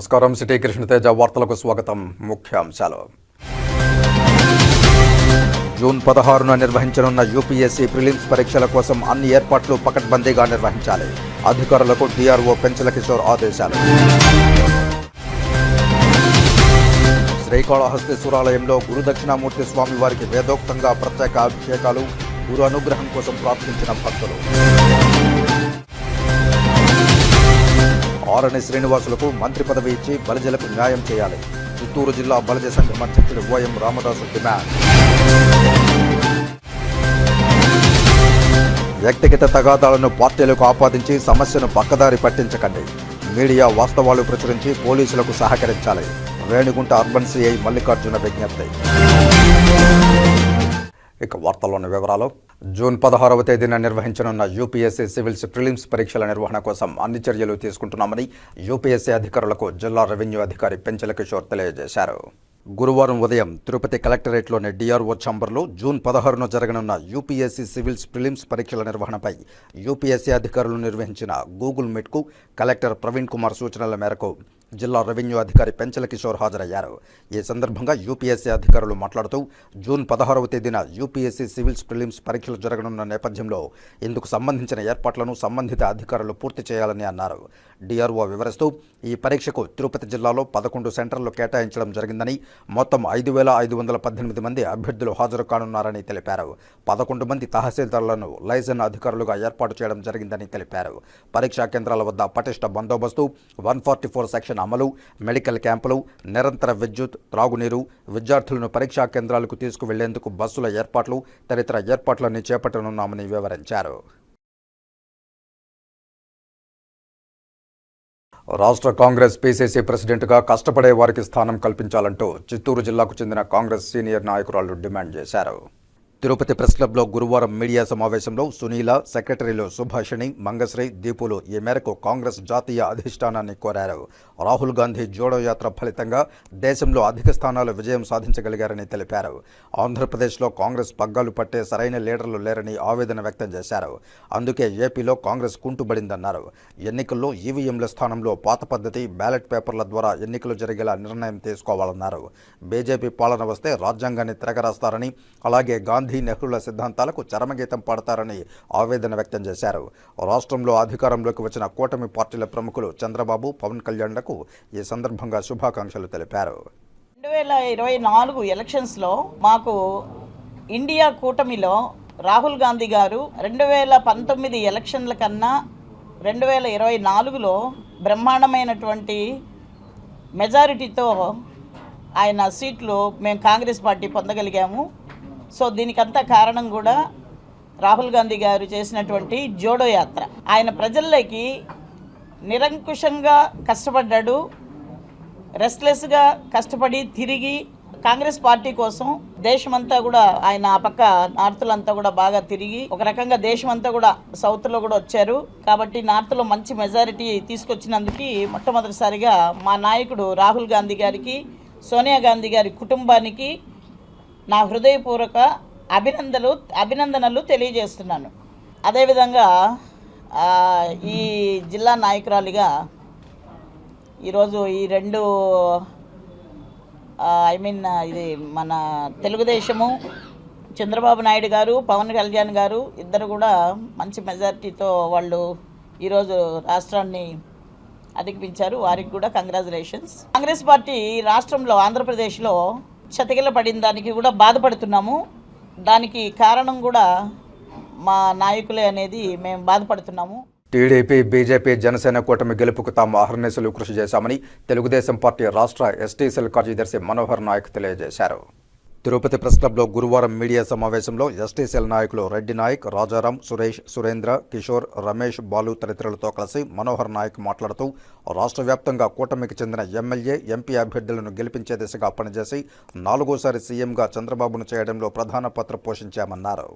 నమస్కారం. సిటీ కృష్ణతేజ వార్తలకు స్వాగతం. ముఖ్యాంశాలు. జూన్ 16న నిర్వహించనున్న యూపీఎస్సీ ప్రిలిమ్స్ పరీక్షల కోసం అన్ని ఏర్పాట్లు పకడ్బందీగా నిర్వహించాలి. అధికారులకు డిఆర్ఓ పెంచల కిషోర్ ఆదేశాలు. శ్రీకాళహస్తీశ్వరాలయంలో గురుదక్షిణామూర్తి స్వామివారికి వేదోక్తంగా ప్రత్యేక అభిషేకాలు, గురు అనుగ్రహం కోసం ప్రార్థించిన భక్తులు. ఆరణి శ్రీనివాసులకు మంత్రి పదవి ఇచ్చి బలిజలకు న్యాయం చేయాలి. చిత్తూరు జిల్లా బలిజ సంఘం అధ్యక్షుడు ఓఎం రామదాసు డిమాండ్. వ్యక్తిగత తగాదాలను పార్టీలకు ఆపాదించి సమస్యను పక్కదారి పట్టించకండి. మీడియా వాస్తవాలు ప్రచురించి పోలీసులకు సహకరించాలి. రేణిగుంట అర్బన్ సిఐ మల్లికార్జున విజ్ఞప్తి. ఇక వార్తల్లోని వివరాలు. జూన్ 16వ తేదీన నిర్వహించనున్న యూపీఎస్సీ సివిల్స్ ప్రిలిమ్స్ పరీక్షల నిర్వహణ కోసం అన్ని చర్యలు తీసుకుంటున్నామని యూపీఎస్సీ అధికారులకు జిల్లా రెవెన్యూ అధికారి పెంచల కిషోర్ తెలియజేశారు. గురువారం ఉదయం తిరుపతి కలెక్టరేట్లోని డిఆర్ఓ ఛాంబర్లో జూన్ 16న జరగనున్న యూపీఎస్సీ సివిల్స్ ప్రిలిమ్స్ పరీక్షల నిర్వహణపై యూపీఎస్సీ అధికారులు నిర్వహించిన గూగుల్ మీట్కు కలెక్టర్ ప్రవీణ్ కుమార్ సూచనల మేరకు జిల్లా రెవెన్యూ అధికారి పెంచల కిషోర్ హాజరయ్యారు. ఈ సందర్భంగా యూపీఎస్సీ అధికారులు మాట్లాడుతూ జూన్ 16వ తేదీన యూపీఎస్సీ సివిల్స్ ప్రిలిమ్స్ పరీక్షలు జరగనున్న నేపథ్యంలో ఇందుకు సంబంధించిన ఏర్పాట్లను సంబంధిత అధికారులు పూర్తి చేయాలని అన్నారు. డిఆర్ఓ వివరిస్తూ ఈ పరీక్షకు తిరుపతి జిల్లాలో 11 సెంటర్లు కేటాయించడం జరిగిందని, మొత్తం 5,518 మంది అభ్యర్థులు హాజరు కానున్నారని తెలిపారు. 11 మంది తహసీల్దార్లను లైజన్ అధికారులుగా ఏర్పాటు చేయడం జరిగిందని తెలిపారు. పరీక్షా కేంద్రాల వద్ద పటిష్ట బందోబస్తు, 144 సెక్షన్ అమలు, మెడికల్ క్యాంపులు, నిరంతర విద్యుత్, త్రాగునీరు, విద్యార్థులను పరీక్షా కేంద్రాలకు తీసుకువెళ్లేందుకు బస్సుల ఏర్పాట్లు తదితర ఏర్పాట్లన్నీ చేపట్టనున్నామని వివరించారు. రాష్ట్ర కాంగ్రెస్ పీసీసీ ప్రెసిడెంట్గా కష్టపడే వారికి స్థానం కల్పించాలంటూ చిత్తూరు జిల్లాకు చెందిన కాంగ్రెస్ సీనియర్ నాయకురాలు డిమాండ్ చేశారు. తిరుపతి ప్రెస్ క్లబ్లో గురువారం మీడియా సమావేశంలో సునీల, సెక్రటరీలు సుభాషిణి, మంగశ్రీ, దీపులు ఈ మేరకు కాంగ్రెస్ జాతీయ అధిష్టానాన్ని కోరారు. రాహుల్ గాంధీ జోడో యాత్ర ఫలితంగా దేశంలో అధిక స్థానాలు విజయం సాధించగలిగారని తెలిపారు. ఆంధ్రప్రదేశ్లో కాంగ్రెస్ పగ్గాలు పట్టే సరైన లీడర్లు లేరని ఆవేదన వ్యక్తం చేశారు. అందుకే ఏపీలో కాంగ్రెస్ కుంటుబడిందన్నారు. ఎన్నికల్లో ఈవీఎంల స్థానంలో పాత పద్ధతి బ్యాలెట్ పేపర్ల ద్వారా ఎన్నికలు జరిగేలా నిర్ణయం తీసుకోవాలన్నారు. బీజేపీ పాలన వస్తే రాజ్యాంగాన్ని తిరగరాస్తారని, అలాగే గాంధీ నెహ్రూల సిద్ధాంతాలకు చరమగీతం పాడతారని ఆవేదన వ్యక్తం చేశారు. రాష్ట్రంలో అధికారంలోకి వచ్చిన కూటమి పార్టీల ప్రముఖులు చంద్రబాబు, పవన్ కళ్యాణ్లకు ఈ సందర్భంగా శుభాకాంక్షలు తెలిపారు. 2024 ఎలక్షన్స్లో మాకు ఇండియా కూటమిలో రాహుల్ గాంధీ గారు 2019 ఎలక్షన్ల కన్నా 2024లో బ్రహ్మాండమైనటువంటి మెజారిటీతో ఆయన సీట్లు మేము కాంగ్రెస్ పార్టీ పొందగలిగాము. సో దీనికంతా కారణం కూడా రాహుల్ గాంధీ గారు చేసినటువంటి జోడో యాత్ర. ఆయన ప్రజల్లోకి నిరంకుశంగా కష్టపడ్డాడు. రెస్ట్లెస్గా కష్టపడి తిరిగి కాంగ్రెస్ పార్టీ కోసం దేశమంతా కూడా ఆయన ఆ పక్క నార్త్లంతా కూడా బాగా తిరిగి ఒక రకంగా దేశమంతా కూడా సౌత్లో కూడా వచ్చారు. కాబట్టి నార్త్లో మంచి మెజారిటీ తీసుకొచ్చినందుకు మొట్టమొదటిసారిగా మా నాయకుడు రాహుల్ గాంధీ గారికి, సోనియా గాంధీ గారి కుటుంబానికి నా హృదయపూర్వక అభినందనలు తెలియజేస్తున్నాను. అదేవిధంగా ఈ జిల్లా నాయకురాలిగా ఈరోజు ఈ రెండు ఇది మన తెలుగుదేశము చంద్రబాబు నాయుడు గారు, పవన్ కళ్యాణ్ గారు ఇద్దరు కూడా మంచి మెజారిటీతో వాళ్ళు ఈరోజు రాష్ట్రాన్ని అధిగమించారు. వారికి కూడా కంగ్రాచులేషన్స్. కాంగ్రెస్ పార్టీ రాష్ట్రంలో ఆంధ్రప్రదేశ్లో చతికిల పడిన దానికి కూడా బాధపడుతున్నాము. దానికి కారణం కూడా మా నాయకులే అనేది మేము బాధపడుతున్నాము. టీడీపీ, బీజేపీ, జనసేన కూటమి గెలుపుకు తాము అహర్నిశలు కృషి చేశామని తెలుగుదేశం పార్టీ రాష్ట్ర ఎస్టీ సెల్ కార్యదర్శి మనోహర్ నాయక్ తెలియజేశారు. తిరుపతి ప్రెస్ క్లబ్లో గురువారం మీడియా సమావేశంలో ఎస్టీ సెల్ నాయకులు రెడ్డి నాయక్, రాజారాం, సురేష్, సురేంద్ర, కిషోర్, రమేష్, బాలు తదితరులతో కలిసి మనోహర్ నాయక్ మాట్లాడుతూ రాష్ట్ర వ్యాప్తంగా కూటమికి చెందిన ఎమ్మెల్యే, ఎంపీ అభ్యర్థులను గెలిపించే దిశగా పనిచేసి 4వసారి సీఎంగా చంద్రబాబును చేయడంలో ప్రధాన పాత్ర పోషించామన్నారు.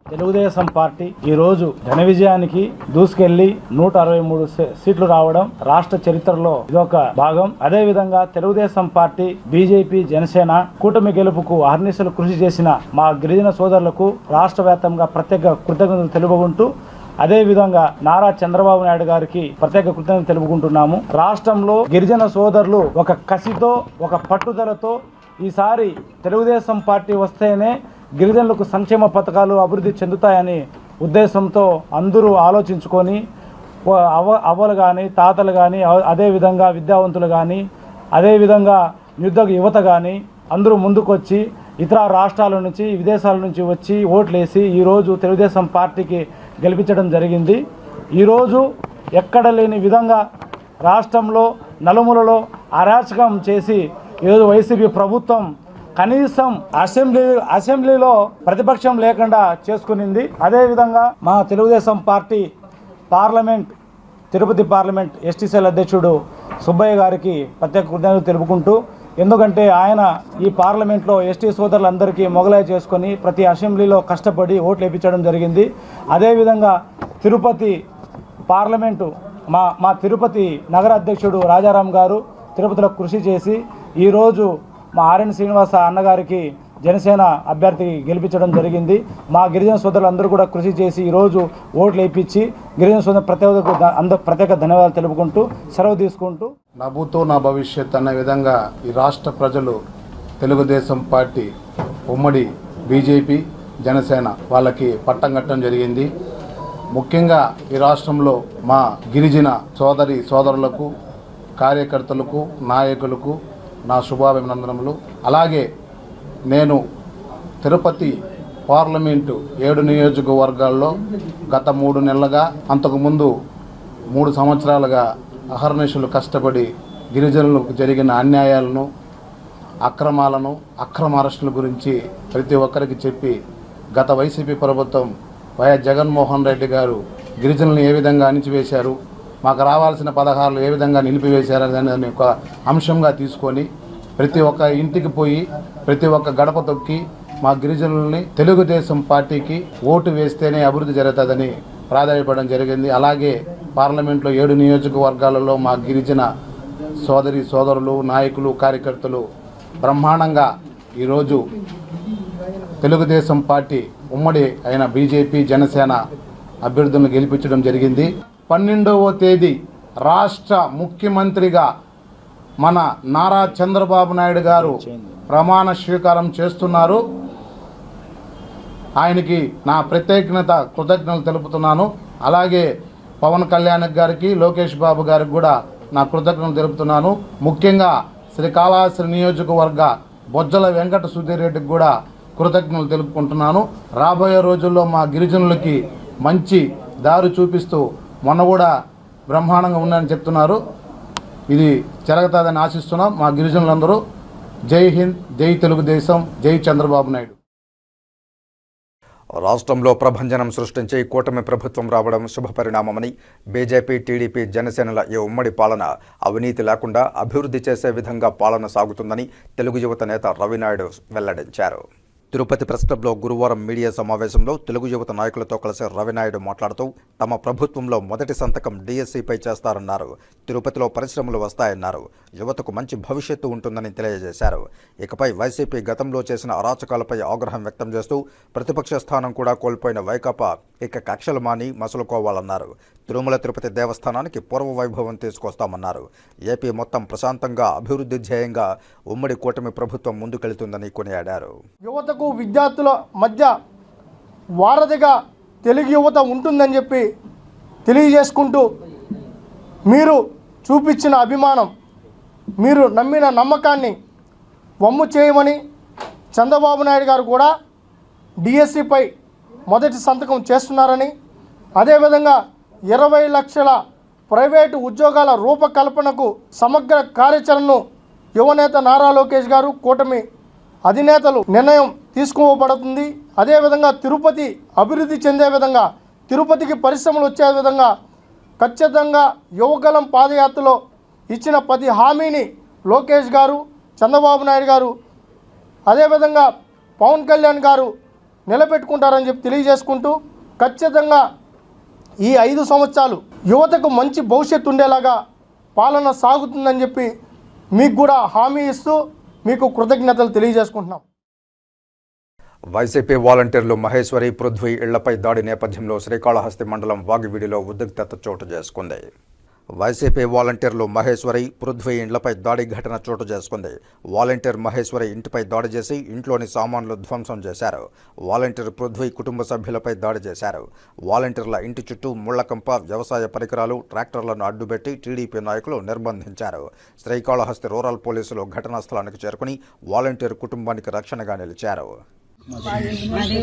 తెలుగుదేశం పార్టీ ఈ రోజు ఘన విజయానికి దూసుకెళ్లి 163 సీట్లు రావడం రాష్ట్ర చరిత్రలో ఇదొక భాగం. అదే విధంగా తెలుగుదేశం పార్టీ, బీజేపీ, జనసేన కూటమి గెలుపుకు అహర్నిశలు కృషి చేసిన మా గిరిజన సోదరులకు రాష్ట్ర వ్యాప్తంగా ప్రత్యేక కృతజ్ఞతలు తెలుపుకుంటూ అదేవిధంగా నారా చంద్రబాబు నాయుడు గారికి ప్రత్యేక కృతజ్ఞతలు తెలుపుకుంటున్నాము. రాష్ట్రంలో గిరిజన సోదరులు ఒక కసితో, ఒక పట్టుదలతో ఈసారి తెలుగుదేశం పార్టీ వస్తేనే గిరిజనులకు సంక్షేమ పథకాలు అభివృద్ధి చెందుతాయని ఉద్దేశంతో అందరూ ఆలోచించుకొని అవ్వలు కానీ, తాతలు కానీ, అదేవిధంగా విద్యావంతులు కానీ, అదేవిధంగా నిరుద్యోగ యువత కానీ అందరూ ముందుకొచ్చి ఇతర రాష్ట్రాల నుంచి, విదేశాల నుంచి వచ్చి ఓట్లేసి ఈరోజు తెలుగుదేశం పార్టీకి గెలిపించడం జరిగింది. ఈరోజు ఎక్కడ లేని విధంగా రాష్ట్రంలో నలుమూలలో అరాచకం చేసి ఈరోజు వైసీపీ ప్రభుత్వం కనీసం అసెంబ్లీలో ప్రతిపక్షం లేకుండా చేసుకునింది. అదేవిధంగా మా Telugu Desam party Tirupati parliament ST cell అధ్యక్షుడు సుబ్బయ్య గారికి ప్రత్యేక కృతజ్ఞతలు తెలుపుకుంటూ, ఎందుకంటే ఆయన ఈ పార్లమెంట్లో ఎస్టీ సోదరులందరికీ మొగలాయి చేసుకొని ప్రతి అసెంబ్లీలో కష్టపడి ఓట్లు వేయించడం జరిగింది. అదేవిధంగా తిరుపతి పార్లమెంటు మా తిరుపతి నగర అధ్యక్షుడు రాజారాం గారు తిరుపతిలో కృషి చేసి ఈరోజు మా ఆర్ఎన్ శ్రీనివాస అన్నగారికి జనసేన అభ్యర్థి గెలిపించడం జరిగింది. మా గిరిజన సోదరులందరూ కూడా కృషి చేసి ఈరోజు ఓట్లు వేయించి గిరిజన సోదరు ప్రత్యేక ధన్యవాదాలు తెలుపుకుంటూ సెలవు తీసుకుంటూ, నా భూతో నా భవిష్యత్ అనే విధంగా ఈ రాష్ట్ర ప్రజలు తెలుగుదేశం పార్టీ ఉమ్మడి బీజేపీ జనసేన వాళ్ళకి పట్టం కట్టడం జరిగింది. ముఖ్యంగా ఈ రాష్ట్రంలో మా గిరిజన సోదరులకు, కార్యకర్తలకు, నాయకులకు నా శుభాభినందనములు. అలాగే నేను తిరుపతి పార్లమెంటు 7 నియోజకవర్గాల్లో గత 3 నెలలుగా, అంతకుముందు 3 సంవత్సరాలుగా అహర్నిశలు కష్టపడి గిరిజనులకు జరిగిన అన్యాయాలను, అక్రమ అరెస్టుల గురించి ప్రతి ఒక్కరికి చెప్పి గత వైసీపీ ప్రభుత్వం వైఎస్ జగన్మోహన్ రెడ్డి గారు గిరిజనులను ఏ విధంగా అణిచివేశారు, మాకు రావాల్సిన పథకాలు ఏ విధంగా నిలిపివేశారని ఒక అంశంగా తీసుకొని ప్రతి ఒక్క ఇంటికి పోయి ప్రతి ఒక్క గడప తొక్కి మా గిరిజనుల్ని తెలుగుదేశం పార్టీకి ఓటు వేస్తేనే అభివృద్ధి జరుగుతుందని ప్రాధాన్యపడడం జరిగింది. అలాగే పార్లమెంట్లో 7 నియోజకవర్గాలలో మా గిరిజన సోదరులు, నాయకులు, కార్యకర్తలు బ్రహ్మాండంగా ఈరోజు తెలుగుదేశం పార్టీ ఉమ్మడి అయిన బీజేపీ జనసేన అభ్యర్థులను గెలిపించడం జరిగింది. 12వ తేదీ రాష్ట్ర ముఖ్యమంత్రిగా మన నారా చంద్రబాబు నాయుడు గారు ప్రమాణ స్వీకారం చేస్తున్నారు. ఆయనకి నా కృతజ్ఞతలు తెలుపుతున్నాను. అలాగే పవన్ కళ్యాణ్ గారికి, లోకేష్ బాబు గారికి కూడా నా కృతజ్ఞతలు తెలుపుతున్నాను. ముఖ్యంగా శ్రీకాళహస్తి నియోజకవర్గ బొజ్జల వెంకట సుధీర్ రెడ్డికి కూడా కృతజ్ఞతలు తెలుపుకుంటున్నాను. రాబోయే రోజుల్లో మా గిరిజనులకి మంచి దారి చూపిస్తూ మొన్న కూడా బ్రహ్మాండంగా ఉందని చెప్తున్నారు. ఇది జరుగుతుందని ఆశిస్తున్నాం. మా గిరిజనులందరూ జై హింద్, జై తెలుగుదేశం, జై చంద్రబాబు నాయుడు. రాష్ట్రంలో ప్రభంజనం సృష్టించి కూటమి ప్రభుత్వం రావడం శుభపరిణామమని బీజేపీ, టీడీపీ, జనసేనల ఈ ఉమ్మడి పాలన అవినీతి లేకుండా అభివృద్ధి చేసే విధంగా పాలన సాగుతుందని తెలుగు యువత నేత రవినాయుడు వెల్లడించారు. తిరుపతి ప్రెస్ క్లబ్లో గురువారం మీడియా సమావేశంలో తెలుగు యువత నాయకులతో కలిసి రవినాయుడు మాట్లాడుతూ తమ ప్రభుత్వంలో మొదటి సంతకం డిఎస్సిపై చేస్తారన్నారు. తిరుపతిలో పరిశ్రమలు వస్తాయన్నారు. యువతకు మంచి భవిష్యత్తు ఉంటుందని తెలియజేశారు. ఇకపై వైసీపీ గతంలో చేసిన అరాచకాలపై ఆగ్రహం వ్యక్తం చేస్తూ ప్రతిపక్ష స్థానం కూడా కోల్పోయిన వైకాపా ఇక కక్షలు మాని మసలుకోవాలన్నారు. తిరుమల తిరుపతి దేవస్థానానికి పూర్వ వైభవం తీసుకొస్తామన్నారు. ఏపీ మొత్తం ప్రశాంతంగా అభివృద్ధి ధ్యేయంగా ఉమ్మడి కూటమి ప్రభుత్వం ముందుకెళ్తుందని కొనియాడారు. యువతకు విద్యార్థుల మధ్య వారధిగా తెలుగు యువత ఉంటుందని చెప్పి తెలియజేసుకుంటూ, మీరు చూపించిన అభిమానం, మీరు నమ్మిన నమ్మకాన్ని వమ్ము చేయమని చంద్రబాబు నాయుడు గారు కూడా డిఎస్సిపై మొదటి సంతకం చేస్తున్నారని, అదేవిధంగా 20 లక్షల ప్రైవేటు ఉద్యోగాల రూపకల్పనకు సమగ్ర కార్యాచరణను యువనేత నారా లోకేష్ గారు, కూటమి అధినేతలు నిర్ణయం తీసుకోబడుతుంది. అదేవిధంగా తిరుపతి అభివృద్ధి చెందే విధంగా, తిరుపతికి పరిశ్రమలు వచ్చే విధంగా ఖచ్చితంగా యువగలం పాదయాత్రలో ఇచ్చిన 10 హామీని లోకేష్ గారు, చంద్రబాబు నాయుడు గారు, అదేవిధంగా పవన్ కళ్యాణ్ గారు నిలబెట్టుకుంటారని చెప్పి తెలియజేసుకుంటూ, ఖచ్చితంగా ఈ 5 సంవత్సరాలు యువతకు మంచి భవిష్యత్తు ఉండేలాగా పాలన సాగుతుందని చెప్పి మీకు కూడా హామీ ఇస్తూ మీకు కృతజ్ఞతలు తెలియజేసుకుంటున్నాం. వైసీపీ వాలంటీర్లు మహేశ్వరి, పృథ్వీ ఇళ్లపై దాడి నేపథ్యంలో శ్రీకాళహస్తి మండలం వాగివీడిలో ఉద్రిక్తత చోటు చేసుకుంది. వైసీపీ వాలంటీర్లు మహేశ్వరి, పృథ్వీ ఇండ్లపై దాడి ఘటన చోటు చేసుకుంది. వాలంటీర్ మహేశ్వరి ఇంటిపై దాడి చేసి ఇంట్లోని సామాన్లు ధ్వంసం చేశారు. వాలంటీర్ పృథ్వీ కుటుంబ సభ్యులపై దాడి చేశారు. వాలంటీర్ల ఇంటి చుట్టూ ముళ్లకంప, వ్యవసాయ పరికరాలు, ట్రాక్టర్లను అడ్డుపెట్టి టీడీపీ నాయకులు నిర్బంధించారు. శ్రీకాళహస్తి రూరల్ పోలీసులు ఘటనా స్థలానికి చేరుకుని వాలంటీర్ కుటుంబానికి రక్షణగా నిలిచారు. మాది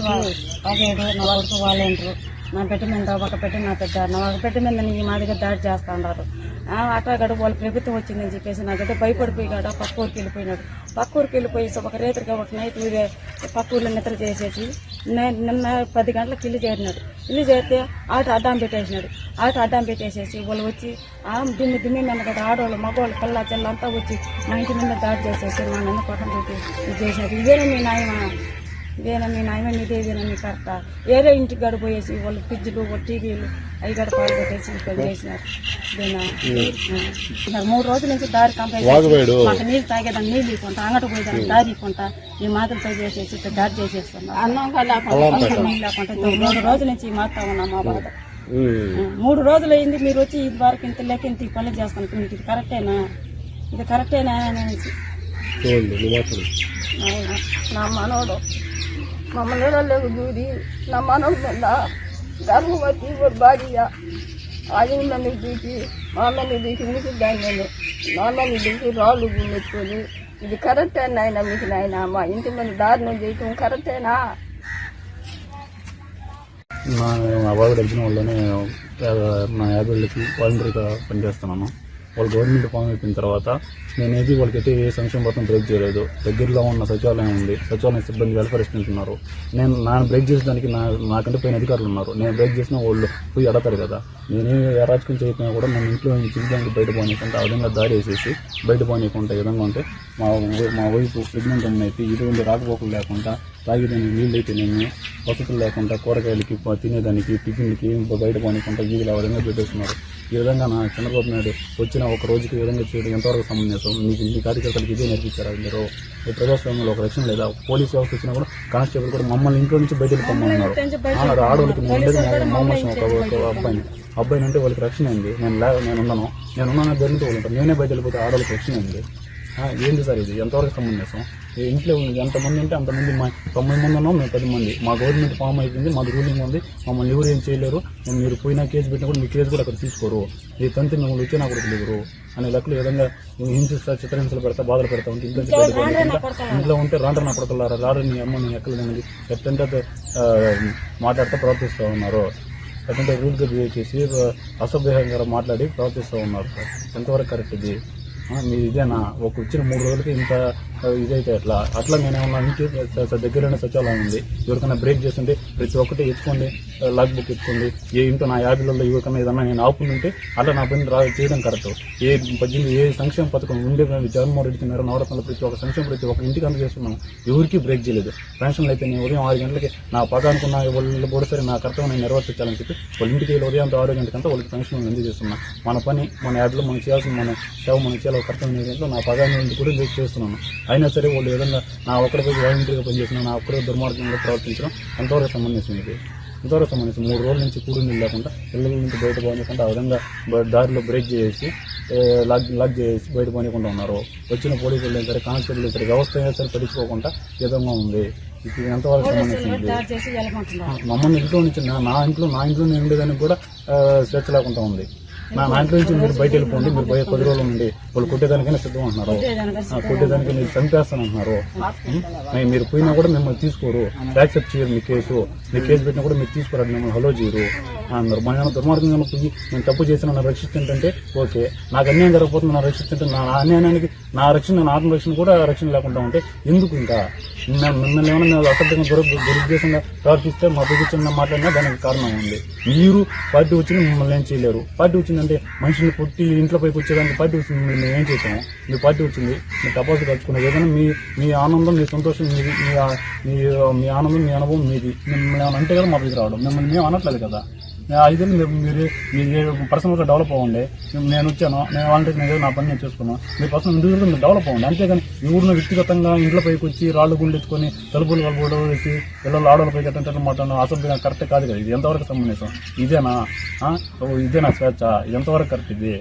17 నా కొడుకు వాలంటీరు. నా పెట్టి మీద ఒక పెట్టి నా పెద్ద నా ఒక పెట్టి మీద నీ మా దగ్గర దాడి చేస్తా ఉన్నారు. అట్లా గడు వాళ్ళ ప్రభుత్వం వచ్చిందని చెప్పేసి నాకైతే భయపడిపోయి కాడ పక్క ఊరికి వెళ్ళిపోయినాడు. పక్క ఊరికి వెళ్ళిపోయి ఒక రేతుగా ఒక నైట్ పక్క ఊర్లో నిద్ర చేసేసి నిన్న 10 గంటలకు ఇల్లు చేరినాడు. ఇల్లు చేరితే ఆట అడ్డం పెట్టేసినాడు. ఆట అడ్డం పెట్టేసేసి వాళ్ళు వచ్చి దిమ్మి మీద కదా ఆడవాళ్ళు, మగవాళ్ళు, పిల్ల చెల్ల అంతా వచ్చి మా ఇంటి మీద దాడి చేసేసి మా నిన్న పక్కన పెట్టి ఇది చేసినారు. ఇదేనా మీ నాయమ ఇదేనా మీ కరెక్ట? ఏరే ఇంటికి గడిపోయేసి వాళ్ళు ఫ్రిడ్జ్లు, టీవీలు అవి గడ పాలు కొట్టేసి ఇక్కడ చేసినారు. 3 రోజుల నుంచి దారి కంపెనీ మాకు నీళ్ళు తాగేదాన్ని నీళ్ళు ఇవ్వకుండా, అంగట పోయేదాన్ని దారి ఇవ్వకుండా ఈ మాటలతో చేసేసి ఇక్కడ దాడి చేసేస్తున్నాం. అన్నంగా లేకుండా నీళ్ళు లేకుండా 2 రోజుల నుంచి మారుతా ఉన్నాం. మా బాధ 3 రోజులు అయింది. మీరు వచ్చి ఇది వరకు ఇంత లేక ఇంత ఈ పనులు చేస్తాను, మీకు ఇది కరెక్టేనా? ఇది కరెక్టేనా అనేసి నా మనోడు మమ్మల్ని లేకు దూరి నా మనోడు మీద గర్భవతి భార్య అది నన్ను దూకి మా అమ్మని దూకి మీకు దాన్ని మా అమ్మని దూకి రాళ్ళు గుమ్మెత్తుకొని ఇది కరెక్టేనా ఆయన మీకు నాయన మా ఇంటి మీద దారుణం చేయటం కరెక్టేనా? నా బాబు తెలిసిన వాళ్ళని నా 50 ఏళ్ళకి వాలంటీర్గా పనిచేస్తున్నాను. వాళ్ళు గవర్నమెంట్ ఫామ్ అయిపోయిన తర్వాత నేనేది వాళ్ళకైతే ఏ సంక్షేమ పథకం బ్రేక్ చేయలేదు. దగ్గరలో ఉన్న సచివాలయం ఉంది, సచివాలయం సిబ్బంది వెల్ఫేర్ అసిస్టెంట్ ఉన్నారు. నేను బ్రేక్ చేసేదానికి నాకంటే పైన అధికారులు ఉన్నారు. నేను బ్రేక్ చేసినా వాళ్ళు పోయి అడతారు కదా. నేనే అరాచకం చేయకపోయినా కూడా నన్ను ఇంట్లో చిన్నదానికి బయట పోనీకుంటే ఆ విధంగా దాడి వేసేసి బయట పోనీకుంటే ఈ విధంగా ఉంటే మా వైపు ప్రెగ్నెంట్ అయితే ఇటువంటి రాకపోకలు లేకుండా, తాగేదానికి నీళ్ళు అయితేనేమి, వసతులు లేకుండా, కూరగాయలకి తినేదానికి, టిఫిన్లకి బయట పోనీకుంటే వీళ్ళు ఆ విధంగా పెట్టేస్తున్నారు. ఈ విధంగా నా చంద్రబాబు నాయుడు వచ్చిన ఒక రోజుకి ఈ విధంగా చేయడం ఎంతవరకు సంబంధించం? మీ కార్యకర్తలకు ఇదే నేర్పించారా? మీరు ఈ ప్రజాస్వామ్యంలో ఒక రక్షణ లేదా? పోలీస్ వ్యవస్థ వచ్చినా కూడా కానిస్టేబుల్ కూడా మమ్మల్ని ఇంట్లో నుంచి బయటకు పొమ్మన్నారు. ఆడవాళ్ళకి నేను ఉండేది మోమోసం ఒక అబ్బాయిని అంటే వాళ్ళకి రక్షణ అయింది. నేనున్నాను జరిగితే వాళ్ళు ఉంటాను. నేనే బయట వెళ్ళిపోతే ఆడవాళ్ళకి రక్షణ అయింది. ఏంటి సార్ ఇది? ఎంతవరకు సమంజసం? ఇంట్లో ఎంతమంది ఉంటే అంతమంది 90 మంది ఉన్నాం, మేము 10 మంది. మా గవర్నమెంట్ ఫామ్ అయిపోయింది, మాది రూలింగ్ ఉంది, మమ్మల్ని ఎవరు ఏం చేయలేరు. మీరు పోయినా కేసు పెట్టినా కూడా మీ కేసు కూడా అక్కడ తీసుకోరు. ఈ తంతి మిమ్మల్ని వచ్చి నాకు లేరు అనే లెక్కలు ఈ విధంగా హింసిస్తా, చిత్రహింసలు పెడతా, బాధలు పెడతా ఉంటే ఇంట్లో ఉంటే రాండ్ర నా పడుతున్నారు. రాడు నీ అమ్మ నీ ఎక్కలేదని ఎట్టంటే మాట్లాడుతూ ప్రవర్తిస్తూ ఉన్నారు. ఎట్టంటే రూల్గా బిహేవ్ చేసి అసభ్యంగా మాట్లాడి ప్రవర్తిస్తూ ఉన్నారు. సార్ ఎంతవరకు కరెక్ట్ ఇది? మీరు ఇదేనా? ఒక వచ్చిన 3 రోజులకి ఇంత ఇదైతే అట్లా నేనేమన్నా ఇంటి దగ్గరైన సచివాలయం ఉంది, ఎవరికైనా బ్రేక్ చేస్తుంటే ప్రతి ఒక్కటి ఎత్తుకోండి, లాగ్ బుక్ ఎత్తుకోండి. ఏ ఇంట్లో నా 50లలో ఎవరికైనా ఏదన్నా నేను ఆపుకుంటే అట్లా నా పని చేయడం కరెక్ట్. ఏ సంక్షేమ పథకం ఉండే జగన్మోహన్ రెడ్డి తిన్నారు, నవరత్నాలు ప్రతి ఒక్క సంక్షేమ ప్రతి ఒక్క ఇంటికి అందజేస్తున్నాం. ఎవరికి బ్రేక్ చేయలేదు. పెన్షన్లు అయితే నేను ఉదయం 6 గంటలకి నా పదానుకున్న వాళ్ళు కూడా సరే నా కర్తవ్యం నేను నెరవేర్చాలని చెప్పి వాళ్ళ ఇంటికి ఉదయం 6 గంటకంతా వాళ్ళకి పెన్షన్ అందజేస్తున్నాం. మన పని మన యాడ్లో మనం చేయాల్సిన మన సేవ మనం చేయాలి. కర్తవ్యం ఏంటంటే నా పదాన్ని కూడా బ్రేక్ చేస్తున్నాను. అయినా సరే వాళ్ళు ఏదన్నా నా ఒక్కడిపై వాలంటీర్గా పనిచేసిన నా ఒక్కడే దుర్మార్గంగా ప్రవర్తించడం ఎంతవరకు సంబంధించింది? ఇది ఎంతవరకు సంబంధించి 3 రోజుల నుంచి కూడి నీళ్ళు లేకుండా, పిల్లల నుంచి బయట పోనీయకుండా ఆ విధంగా దారిలో బ్రేక్ చేసి లాక్ చేసి బయట పోనీయకుండా ఉన్నారు. వచ్చిన పోలీసులు సరే, కానిస్టేబుల్ సరే, వ్యవస్థ అయినా సరే పట్టించుకోకుండా విధంగా ఉంది. ఇప్పుడు ఎంతవరకు సంబంధించింది? మమ్మల్ని ఇంట్లో నుంచి నా ఇంట్లో నేను ఉండేదానికి కూడా స్వేచ్ఛ లేకుండా ఉంది. నా ఇంట్లో నుంచి మీరు బయట వెళ్ళిపోండి, మీరు 10 రోజులు ఉండి వాళ్ళు కొట్టేదానికైనా సిద్ధం అంటున్నారు. కొట్టేదానికి మీరు చంపేస్తానంటున్నారు. మీరు పోయినా కూడా మిమ్మల్ని తీసుకోరు, యాక్సెప్ట్ చేయరు. మీ కేసు పెట్టినా కూడా మీరు తీసుకోరు, మిమ్మల్ని హలో చేయరు అన్నారు. మన దుర్మార్గంగా పోయి నేను తప్పు చేసిన నా రక్షిస్తుంటే ఓకే, నాకు అన్యాయం జరగకపోతుంది నా రక్షిస్తుంటే నా అన్యాయానికి నా ఆత్మరక్షణ కూడా రక్షణ లేకుండా ఉంటే ఎందుకు? ఇంకా మిమ్మల్ని ఏమైనా అసభ్యంగా దురుద్దేశంగా ప్రవర్తిస్తే మా పొజిషన్ మాట్లాడినా దానికి కారణం ఉంది. మీరు పార్టీ వచ్చింది మిమ్మల్ని ఏం చేయలేరు. పార్టీ వచ్చిందంటే మనిషిని కొట్టి ఇంట్లో పైకి వచ్చేదానికి పార్టీ వచ్చింది మిమ్మల్ని మేము ఏం చేసాము? మీ పార్టీ వచ్చింది, మీ టపాసు కలుసుకున్నది. ఏదైనా మీ ఆనందం, మీ సంతోషం, మీ ఆనందం, మీ అనుభవం మీది. మిమ్మల్ని ఏమైనా అంటే కదా మా దగ్గర రావడం. మిమ్మల్ని మేము అనట్లేదు కదా. ఐదేళ్ళు మీరు పర్సనల్గా డెవలప్ అవ్వండి. నేను వచ్చాను, నేను వాలంటీర్ నా పని నేను చేసుకున్నాను, మీ పర్సనల్ ఇండివిజువల్గా మీరు డెవలప్ అవ్వండి. అంతేగాని మీ ఊరిని వ్యక్తిగతంగా ఇంట్లో పైకి వచ్చి రాళ్ళు గుండె ఎత్తుకొని తలుపులు గొడవ వేసి పిల్లలు ఆడవాళ్ళపై గట్టంటే మాట్లాడడం అసలు కరెక్ట్ కాదు కదా. ఇది ఎంతవరకు సంబంధించాం? ఇదేనా స్వేచ్ఛ? ఇది ఎంతవరకు కరెక్ట్? ఇది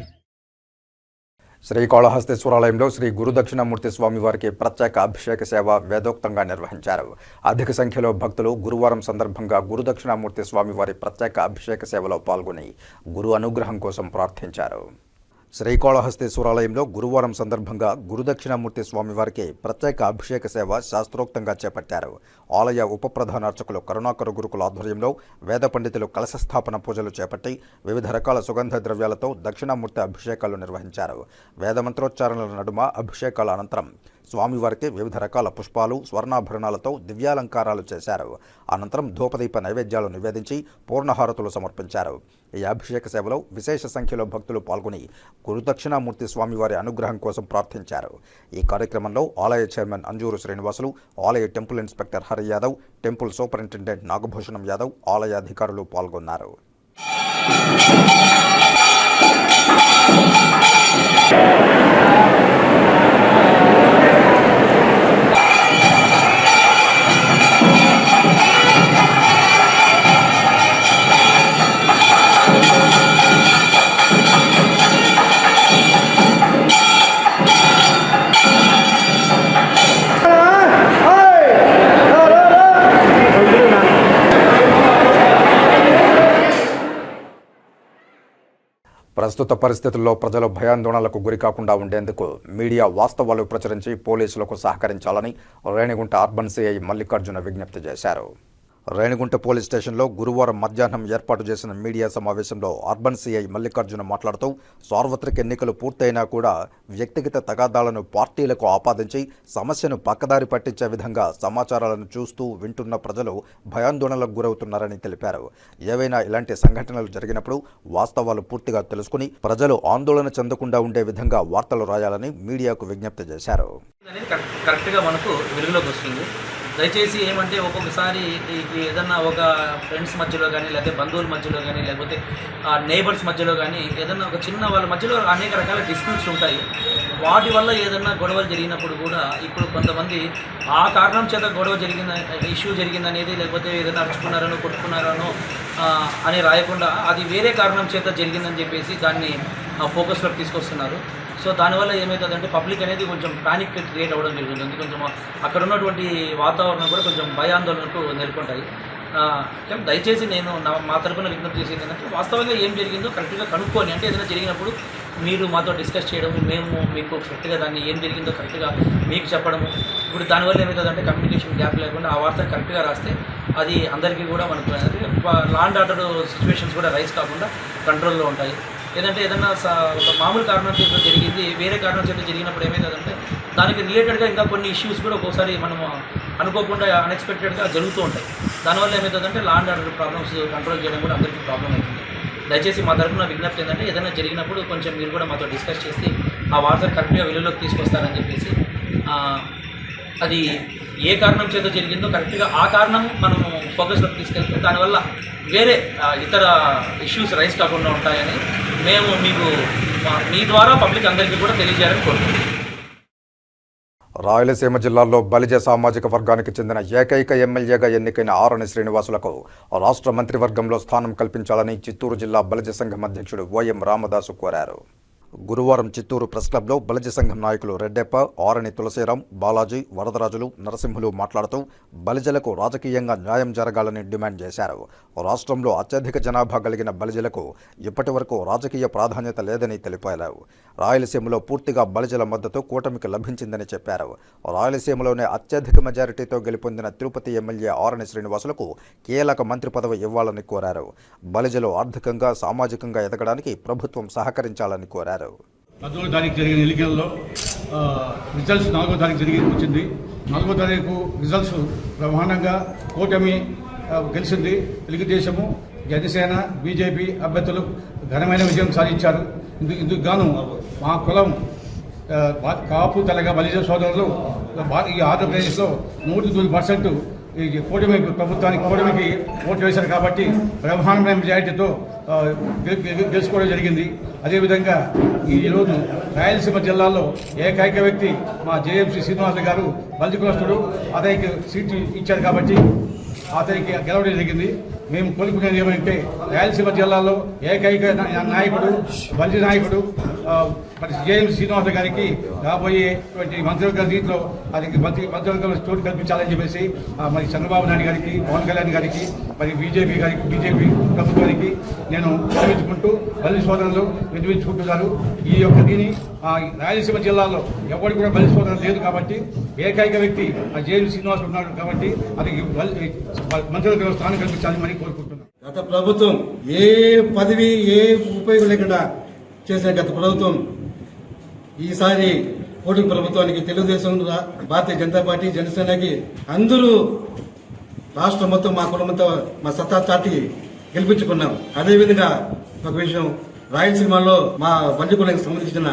శ్రీకాళహస్తీశ్వరాలయంలో శ్రీ గురుదక్షిణామూర్తి స్వామివారికి ప్రత్యేక అభిషేక సేవ వేదోక్తంగా నిర్వహించారు. అధిక సంఖ్యలో భక్తులు గురువారం సందర్భంగా గురుదక్షిణామూర్తి స్వామివారి ప్రత్యేక అభిషేక సేవలో పాల్గొని గురు అనుగ్రహం కోసం ప్రార్థించారు. శ్రీకాళహస్తీశ్వరాలయంలో గురువారం సందర్భంగా గురుదక్షిణామూర్తి స్వామివారికి ప్రత్యేక అభిషేక సేవ శాస్త్రోక్తంగా చేపట్టారు. ఆలయ ఉప ప్రధాన అర్చకులు కరుణాకర గురుకుల ఆధ్వర్యంలో వేద పండితులు కలశస్థాపన పూజలు చేపట్టి వివిధ రకాల సుగంధ ద్రవ్యాలతో దక్షిణామూర్తి అభిషేకాలు నిర్వహించారు. వేద మంత్రోచ్చారణల నడుమ అభిషేకాల అనంతరం స్వామివారికి వివిధ రకాల పుష్పాలు, స్వర్ణాభరణాలతో దివ్యాలంకారాలు చేశారు. అనంతరం ధూపదీప నైవేద్యాలు నివేదించి పూర్ణహారతులు సమర్పించారు. ఈ అభిషేక సేవలో విశేష సంఖ్యలో భక్తులు పాల్గొని గురుదక్షిణామూర్తి స్వామివారి అనుగ్రహం కోసం ప్రార్థించారు. ఈ కార్యక్రమంలో ఆలయ చైర్మన్ అంజూరు శ్రీనివాసులు, ఆలయ temple inspector Hari Yadav, temple superintendent Nagabhushanam Yadav, ఆలయ అధికారులు పాల్గొన్నారు. ప్రస్తుత పరిస్థితుల్లో ప్రజలు భయాందోళనలకు గురికాకుండా ఉండేందుకు మీడియా వాస్తవాలు ప్రచురించి పోలీసులకు సహకరించాలని రేణిగుంట అర్బన్ సిఐ మల్లికార్జున విజ్ఞప్తి చేశారు. రేణిగుంట పోలీస్ స్టేషన్లో గురువారం మధ్యాహ్నం ఏర్పాటు చేసిన మీడియా సమావేశంలో అర్బన్ సిఐ మల్లికార్జున మాట్లాడుతూ సార్వత్రిక ఎన్నికలు పూర్తయినా కూడా వ్యక్తిగత తగాదాలను పార్టీలకు ఆపాదించి సమస్యను పక్కదారి పట్టించే విధంగా సమాచారాలను చూస్తూ వింటున్న ప్రజలు భయాందోళనలకు గురవుతున్నారని తెలిపారు. ఏవైనా ఇలాంటి సంఘటనలు జరిగినప్పుడు వాస్తవాలు పూర్తిగా తెలుసుకుని ప్రజలు ఆందోళన చెందకుండా ఉండే విధంగా వార్తలు రాయాలని మీడియాకు విజ్ఞప్తి చేశారు. కరెక్ట్గా మనకు వెలుగులోకి వస్తుంది. దయచేసి ఏమంటే ఒక్కొక్కసారి ఏదన్నా ఒక ఫ్రెండ్స్ మధ్యలో కానీ, లేకపోతే బంధువుల మధ్యలో కానీ, లేకపోతే నైబర్స్ మధ్యలో కానీ ఏదన్నా ఒక చిన్న వాళ్ళ మధ్యలో అనేక రకాల డిస్ప్యూట్స్ ఉంటాయి. వాటి వల్ల ఏదన్నా గొడవలు జరిగినప్పుడు కూడా ఇప్పుడు కొంతమంది ఆ కారణం చేత గొడవ ఇష్యూ జరిగిందనేది, లేకపోతే ఏదైనా అరుచుకున్నారనో కొట్టుకున్నారనో అని రాయకుండా అది వేరే కారణం చేత జరిగిందని చెప్పేసి దాన్ని ఫోకస్లోకి తీసుకొస్తున్నారు. సో దానివల్ల ఏమవుతుందంటే పబ్లిక్ అనేది కొంచెం పానిక్ క్రియేట్ అవ్వడం జరుగుతుంది. కొంచెం అక్కడ ఉన్నటువంటి వాతావరణం కూడా కొంచెం భయాందోళనకు నెలకొంటాయి. దయచేసి నేను మా తరపున విజ్ఞప్తి చేసేది ఏంటంటే వాస్తవంగా ఏం జరిగిందో కరెక్ట్గా కనుక్కొని, అంటే ఏదైనా జరిగినప్పుడు మీరు మాతో డిస్కస్ చేయడము, మేము మీకు కరెక్ట్గా దాన్ని ఏం జరిగిందో కరెక్ట్గా మీకు చెప్పడము. ఇప్పుడు దానివల్ల ఏమవుతుందంటే కమ్యూనికేషన్ గ్యాప్ లేకుండా ఆ వార్తను కరెక్ట్గా రాస్తే అది అందరికీ కూడా మనకు లా అండ్ ఆర్డర్ సిచ్యువేషన్స్ కూడా రైజ్ కాకుండా కంట్రోల్లో ఉంటాయి. ఏదంటే ఏదన్నా ఒక మామూలు కారణం చేత జరిగింది, వేరే కారణం చేత జరిగినప్పుడు ఏమవుతుందంటే దానికి రిలేటెడ్గా ఇంకా కొన్ని ఇష్యూస్ కూడా ఒక్కోసారి మనము అనుకోకుండా అన్ఎక్స్పెక్టెడ్గా జరుగుతూ ఉంటాయి. దానివల్ల ఏమవుతుందంటే law and order problems control చేయడం కూడా అందరికీ ప్రాబ్లం అవుతుంది. దయచేసి మా తరఫున విజ్ఞప్తి ఏంటంటే ఏదైనా జరిగినప్పుడు కొంచెం మీరు కూడా మాతో డిస్కస్ చేసి ఆ వార్తను కరెక్ట్గా వెలుగులోకి తీసుకొస్తారని చెప్పేసి, అది ఏ కారణం చేత జరిగిందో కరెక్ట్గా ఆ కారణం మనము ఫోకస్లోకి తీసుకెళ్తే దానివల్ల వేరే ఇతర ఇష్యూస్ రైజ్ కాకుండా ఉంటాయని మేము మీకు మీ ద్వారా పబ్లిక్ అందరికీ కూడా తెలియజేయాలని కోరుకుంటున్నాం. రాయలసీమ జిల్లాలో బలిజ సామాజిక వర్గానికి చెందిన ఏకైక ఎమ్మెల్యేగా ఎన్నికైన ఆరణి శ్రీనివాసులకు రాష్ట్ర మంత్రివర్గంలో స్థానం కల్పించాలని చిత్తూరు జిల్లా బలిజ సంఘం అధ్యక్షుడు ఓఎం రామదాసు కోరారు. గురువారం చిత్తూరు ప్రెస్ క్లబ్లో బలిజ సంఘం నాయకులు రెడ్డెప్ప, ఆరణి తులసీరాం, బాలాజీ, వరదరాజులు, నరసింహులు మాట్లాడుతూ బలిజలకు రాజకీయంగా న్యాయం జరగాలని డిమాండ్ చేశారు. రాష్ట్రంలో అత్యధిక జనాభా కలిగిన బలిజలకు ఇప్పటి వరకు రాజకీయ ప్రాధాన్యత లేదని తెలిపారు. రాయలసీమలో పూర్తిగా బలిజల మద్దతు కూటమికి లభించిందని చెప్పారు. రాయలసీమలోనే అత్యధిక మెజారిటీతో గెలుపొందిన తిరుపతి ఎమ్మెల్యే ఆరణి శ్రీనివాసులకు కీలక మంత్రి పదవి ఇవ్వాలని కోరారు. బలిజలు ఆర్థికంగా, సామాజికంగా ఎదగడానికి ప్రభుత్వం సహకరించాలని కోరారు. 10వ తారీఖు జరిగిన ఎన్నికల్లో రిజల్ట్స్ 4వ తారీఖు వచ్చింది. 4వ తారీఖు రిజల్ట్స్ బ్రహ్మాండంగా కూటమి గెలిచింది. తెలుగుదేశము, జనసేన, బీజేపీ అభ్యర్థులు ఘనమైన విజయం సాధించారు. ఇందుకు గాను మా కులం కాపు తెలగ బలిజ సోదరులు ఈ ఆంధ్రప్రదేశ్లో 100% ఈ కూటమి కూటమికి ఓటు వేశారు కాబట్టి బ్రహ్మాండమైన మెజారిటీతో గెలుచుకోవడం జరిగింది. అదేవిధంగా ఈరోజు రాయలసీమ జిల్లాలో ఏకైక వ్యక్తి మా జేఎంసీ శ్రీనివాస గారు బలిజ కులస్తుడు, అతనికి సీటు ఇచ్చారు కాబట్టి అతనికి గెలవడం జరిగింది. మేము కోరుకునేది ఏమంటే రాయలసీమ జిల్లాలో ఏకైక నాయకుడు బలిజ నాయకుడు మరి జేఎంసీ శ్రీనివాస గారికి రాబోయేటువంటి మంత్రివర్గ రీతిలో అతనికి మంత్రివర్గంలో చోటు కల్పించాలని చెప్పేసి మరి చంద్రబాబు నాయుడు గారికి, పవన్ కళ్యాణ్ గారికి, మరి బీజేపీ ప్రభుత్వానికి నేను విన్నవించుకుంటూ బలిజ సోదరులు విన్నవించుకుంటున్నారు. ఈ యొక్క దీని రాయలసీమ జిల్లాలో ఎవరికి కూడా బలిజ సోదరులు లేదు కాబట్టి ఏకైక వ్యక్తి జేఎంసీ శ్రీనివాస్ ఉన్నాడు కాబట్టి అతనికి మంత్రివర్గంలో స్థానం కల్పించాలని మరి కోరుకుంటున్నాను. గత ప్రభుత్వం ఏ పదవి ఏ ఉపయోగం లేకుండా చేసిన గత ప్రభుత్వం ఈసారి కూటమి ప్రభుత్వానికి తెలుగుదేశం, భారతీయ జనతా పార్టీ, జనసేనకి అందరూ రాష్ట్రం మొత్తం మా కుటుంబంతో మా సత్తా చాటి గెలిపించుకున్నాం. అదేవిధంగా ఒక విషయం, రాయలసీమలో మా బంజుకులకు సంబంధించిన